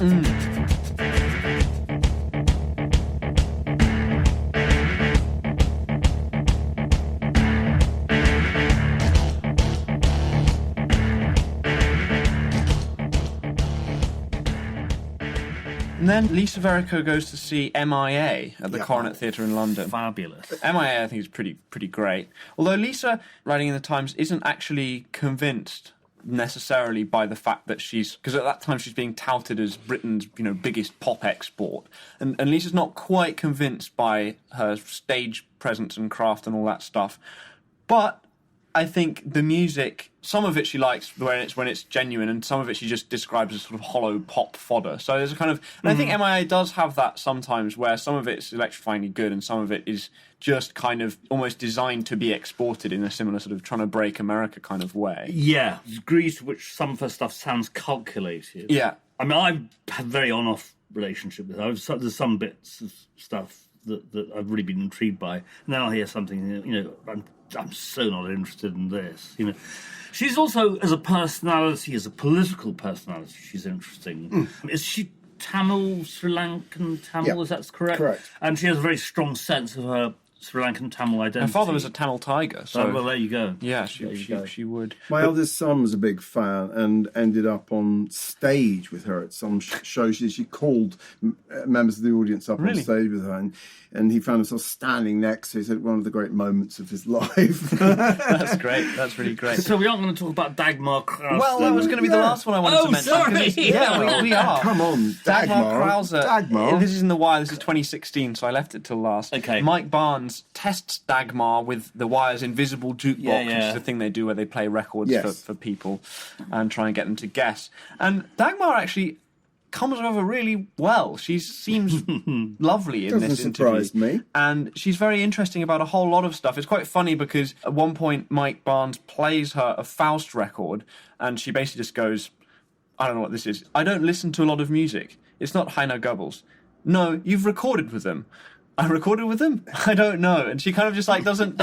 And then Lisa Verrico goes to see MIA at the Coronet Theatre in London. Fabulous. MIA, I think, is pretty great. Although Lisa, writing in the Times, isn't actually convinced necessarily by the fact that because at that time she's being touted as Britain's biggest pop export, and Lisa's not quite convinced by her stage presence and craft and all that stuff, but I think the music, some of it she likes when it's genuine, and some of it she just describes as sort of hollow pop fodder. So there's a kind of, and I think MIA does have that sometimes, where some of it's electrifyingly good and some of it is just kind of almost designed to be exported in a similar sort of trying to break America kind of way. Yeah, the degree to which some of her stuff sounds calculated. Yeah. I mean, I've had a very on-off relationship with her. There's some bits of stuff that I've really been intrigued by. And then I'll hear something, I'm so not interested in this. She's also, as a personality, as a political personality, she's interesting. Is she Tamil, Sri Lankan Tamil? Yeah. Is that correct? Correct. And she has a very strong sense of her Sri Lankan Tamil identity. Her father was a Tamil tiger, so well, there you go. Yeah, she would. My eldest son was a big fan and ended up on stage with her at some show. She called members of the audience up on stage with her, and he found himself standing next to her. He said one of the great moments of his life. That's great. That's really great. So we aren't going to talk about Dagmar Krause. Well, that was going to be the last one I wanted to mention. Sorry. Yeah, we are. Come on, Dagmar Krause. Dagmar. This is in The Wire. This is 2016, so I left it till last. Okay. Mike Barnes tests Dagmar with The Wire's invisible jukebox, which is the thing they do where they play records for people and try and get them to guess. And Dagmar actually comes over really well. She seems lovely in this interview. Doesn't surprise me. And she's very interesting about a whole lot of stuff. It's quite funny because at one point Mike Barnes plays her a Faust record and she basically just goes, I don't know what this is. I don't listen to a lot of music. It's not Heino Goebbels. No, you've recorded with them. I recorded with them? I don't know. And she kind of just doesn't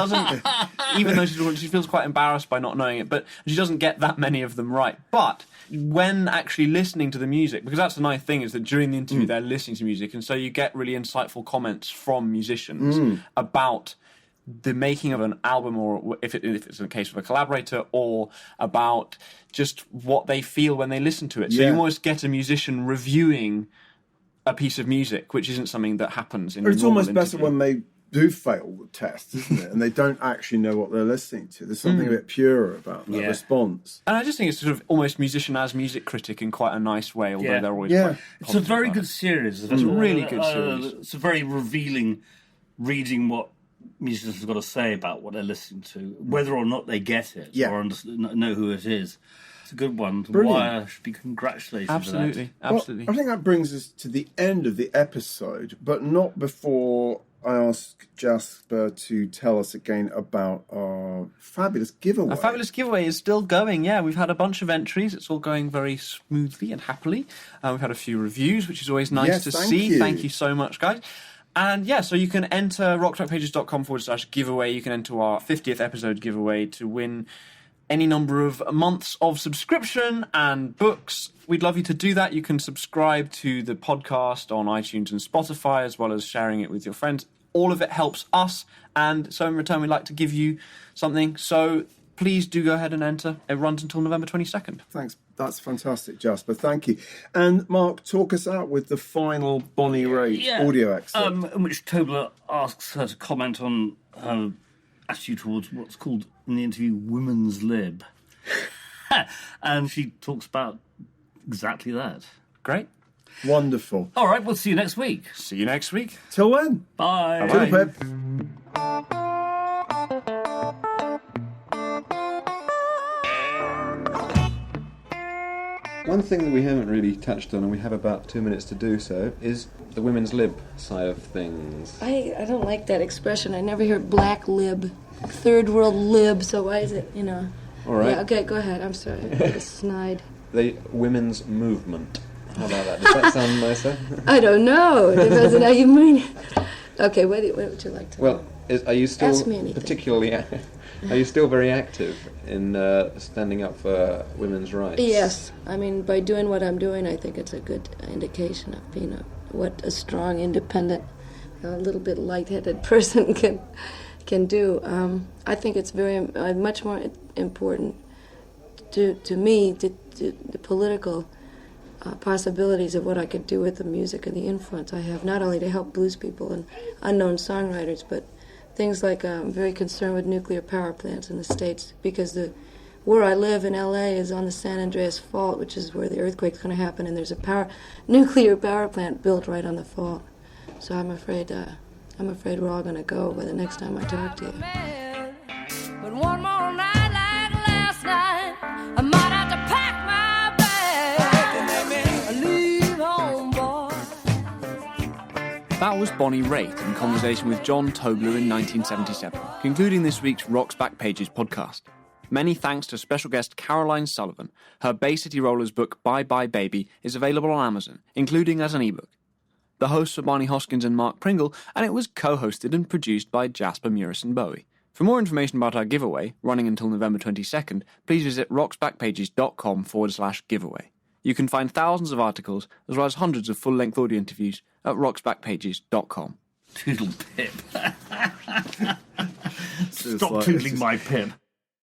even though she feels quite embarrassed by not knowing it, but she doesn't get that many of them right. But when actually listening to the music, because that's the nice thing, is that during the interview they're listening to music, and so you get really insightful comments from musicians about the making of an album, or if it's in the case of a collaborator, or about just what they feel when they listen to it. So you almost get a musician reviewing a piece of music, which isn't something that happens in a normal It's almost interview. better when they do fail the test, isn't it? And they don't actually know what they're listening to. There's something a bit purer about that response. And I just think it's sort of almost musician as music critic in quite a nice way, although they're always quite It's a very good series. It's a really good series. It's a very revealing reading what musicians have got to say about what they're listening to, whether or not they get it or know who it is. It's a good one. The Wire should be congratulated. Absolutely, for that. absolutely. Well, I think that brings us to the end of the episode, but not before I ask Jasper to tell us again about our fabulous giveaway. Our fabulous giveaway is still going, We've had a bunch of entries. It's all going very smoothly and happily. We've had a few reviews, which is always nice to see. You. Thank you so much, guys. And so you can enter rocktrackpages.com/giveaway. You can enter our 50th episode giveaway to win any number of months of subscription and books. We'd love you to do that. You can subscribe to the podcast on iTunes and Spotify, as well as sharing it with your friends. All of it helps us, and so in return we'd like to give you something. So please do go ahead and enter. It runs until November 22nd. Thanks. That's fantastic, Jasper. Thank you. And Mark, talk us out with the final Bonnie Raitt audio excerpt. In which Tobler asks her to comment on her attitude towards what's called in the interview women's lib. And she talks about exactly that. Great. Wonderful. All right, we'll see you next week. See you next week. Till then. Bye. Bye. Pip. One thing that we haven't really touched on, and we have about 2 minutes to do so, is the women's lib side of things. I don't like that expression. I never hear black lib, third world lib, so why is it, All right. Yeah, okay, go ahead. I'm sorry. I snide. The women's movement. How about that? Does that sound nicer? I don't know. It depends on how you mean it. Okay, what would you like to know? Well, are you still Ask me anything. particularly... Are you still very active in standing up for women's rights? Yes. I mean, by doing what I'm doing, I think it's a good indication of being what a strong, independent, a little bit lightheaded person can do. I think it's very much more important to me the political possibilities of what I could do with the music and the influence I have, not only to help blues people and unknown songwriters, but things like I'm very concerned with nuclear power plants in the States, because where I live in LA is on the San Andreas Fault, which is where the earthquake's going to happen, and there's a nuclear power plant built right on the fault. So I'm afraid we're all going to go by the next time I talk to you. But one more night like last night, I might have to pack my bag and leave home, boy. That was Bonnie Raitt in conversation with John Tobler in 1977, concluding this week's Rock's Back Pages podcast. Many thanks to special guest Caroline Sullivan. Her Bay City Rollers book Bye Bye Baby is available on Amazon, including as an ebook. The hosts were Barney Hoskins and Mark Pringle, and it was co-hosted and produced by Jasper Murison Bowie. For more information about our giveaway, running until November 22nd, please visit rocksbackpages.com/giveaway. You can find thousands of articles, as well as hundreds of full-length audio interviews, at rocksbackpages.com. Toodle pip. Stop toodling my pip.